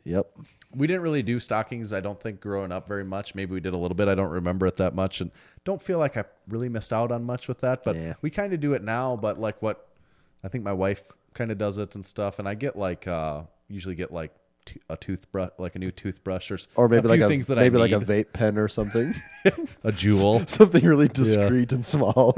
Yep. We didn't really do stockings, I don't think, growing up very much. Maybe we did a little bit. I don't remember it that much, and don't feel like I really missed out on much with that. But we kind of do it now. But like what I think my wife kind of does it and stuff, and I get like usually get like a toothbrush, like a new toothbrush, or maybe a few like things that maybe I like a need. vape pen or something. A jewel, Something really discreet and small.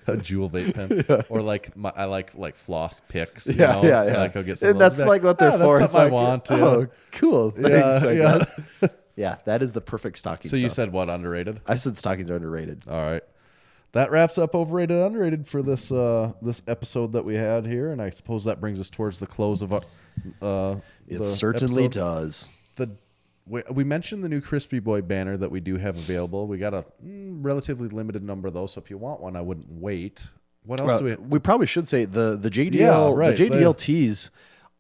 a jewel vape pen, or like I like floss picks. Yeah. Like I'll get some And of those that's back. like what they're That's for. something It's like, I want. oh, cool. Thanks, I yeah. guess. Yeah, that is the perfect stocking. So you stuff. said what, underrated? I said stockings are underrated. All right. That wraps up overrated underrated for this this episode that we had here, and I suppose that brings us towards the close of It certainly episode. does. We mentioned the new Crispy Boy banner that we do have available. We got a relatively limited number of those, so if you want one, I wouldn't wait. What else do we? We probably should say the JDL Yeah, right. the JDL tees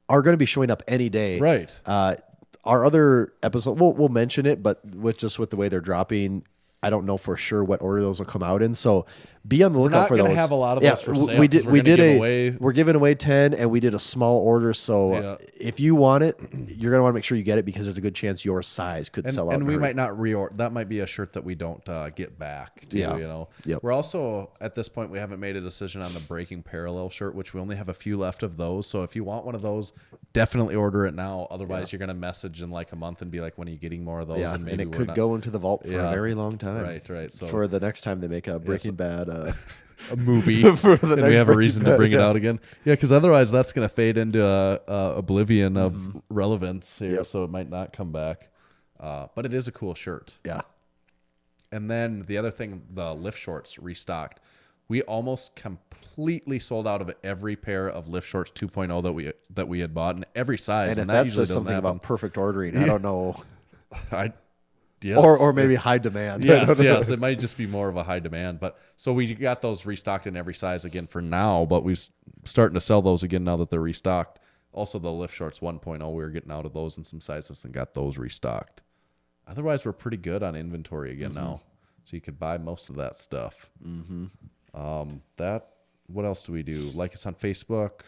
are going to be showing up any day. Right. Our other episode, we'll mention it, but with the way they're dropping, I don't know for sure what order those will come out in. So be on the lookout not for gonna those. have a lot of those for sale, We 'cause did. we're We gonna did give away- We're giving away 10, and we did a small order. So if you want it, you're gonna want to make sure you get it because there's a good chance your size could sell out. And in a we hurry. might not reorder. That might be a shirt that we don't get back. Too, Yeah. Yep. We're also at this point we haven't made a decision on the Breaking Parallel shirt, which we only have a few left of those. So if you want one of those, definitely order it now. Otherwise, you're gonna message in like a month and be like, "When are you getting more of those?" Yeah, and and maybe it we're could not- go into the vault for a very long time. Right. So for the next time they make a Breaking Bad. a movie, For the and next we have a Breaking reason to Bad, bring it yeah. out again. Yeah, because otherwise that's going to fade into oblivion of relevance here, so it might not come back. But it is a cool shirt. Yeah. And then the other thing, the lift shorts restocked. We almost completely sold out of every pair of lift shorts 2.0 that we had bought in every size. And if that that usually says doesn't something happen. about perfect ordering, I don't know. Yes. Or maybe high demand. Yes, it might just be more of a high demand. But so we got those restocked in every size again for now, but we're starting to sell those again now that they're restocked. Also, the lift shorts 1.0, we were getting out of those in some sizes and got those restocked. Otherwise, we're pretty good on inventory again now, so you could buy most of that stuff. What else do we do? Like us on Facebook,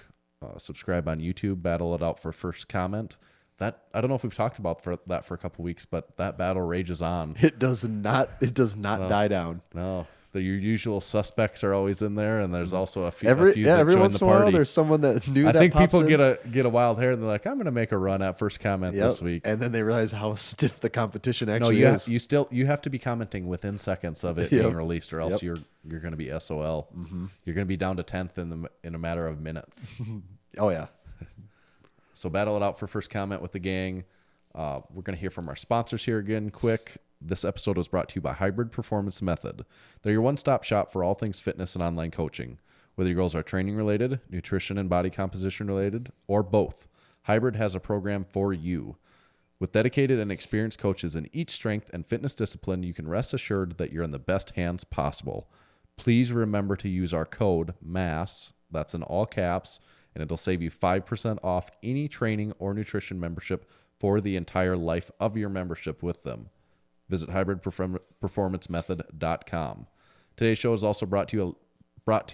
subscribe on YouTube, battle it out for first comment. That I don't know if we've talked about that for a couple weeks, but that battle rages on. It does not die down. No, your usual suspects are always in there, and there's also a few. Every that join once the in a while party. there's someone that knew I that think pops people in. get a wild hair, and they're like, "I'm going to make a run at first comment Yep. this week." And then they realize how stiff the competition No, actually is. you have to be commenting within seconds of it Yep. being released, or else Yep. you're going to be SOL. You're going to be down to 10th in a matter of minutes. Oh yeah. So battle it out for first comment with the gang. We're going to hear from our sponsors here again quick. This episode was brought to you by Hybrid Performance Method. They're your one-stop shop for all things fitness and online coaching. Whether your goals are training related, nutrition and body composition related, or both, Hybrid has a program for you. With dedicated and experienced coaches in each strength and fitness discipline, you can rest assured that you're in the best hands possible. Please remember to use our code MASS, that's in all caps, and it'll save you 5% off any training or nutrition membership for the entire life of your membership with them. Visit hybridperformancemethod.com. Today's show is also brought to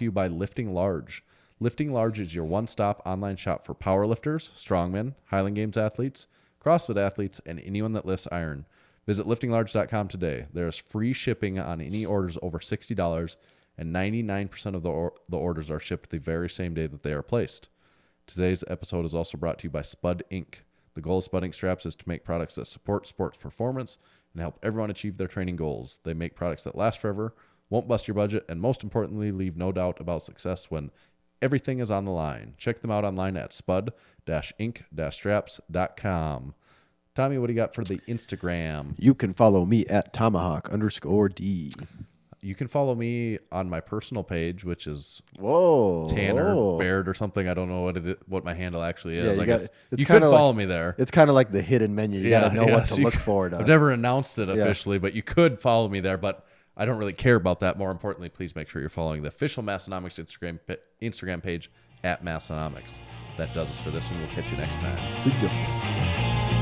you by Lifting Large. Lifting Large is your one-stop online shop for powerlifters, strongmen, Highland Games athletes, CrossFit athletes, and anyone that lifts iron. Visit liftinglarge.com today. There is free shipping on any orders over $60, and 99% of the orders are shipped the very same day that they are placed. Today's episode is also brought to you by Spud Inc. The goal of Spud Inc. straps is to make products that support sports performance and help everyone achieve their training goals. They make products that last forever, won't bust your budget, and most importantly, leave no doubt about success when everything is on the line. Check them out online at spud-inc-straps.com. Tommy, what do you got for the Instagram? You can follow me at tomahawk_D. You can follow me on my personal page, which is Whoa, Tanner Baird or something. I don't know what my handle actually is. Yeah, you could follow me there. It's kind of like the hidden menu. You got to know what to look for. I've never announced it officially, but you could follow me there. But I don't really care about that. More importantly, please make sure you're following the official Massenomics Instagram page at Massenomics. That does us for this one. We'll catch you next time. See ya.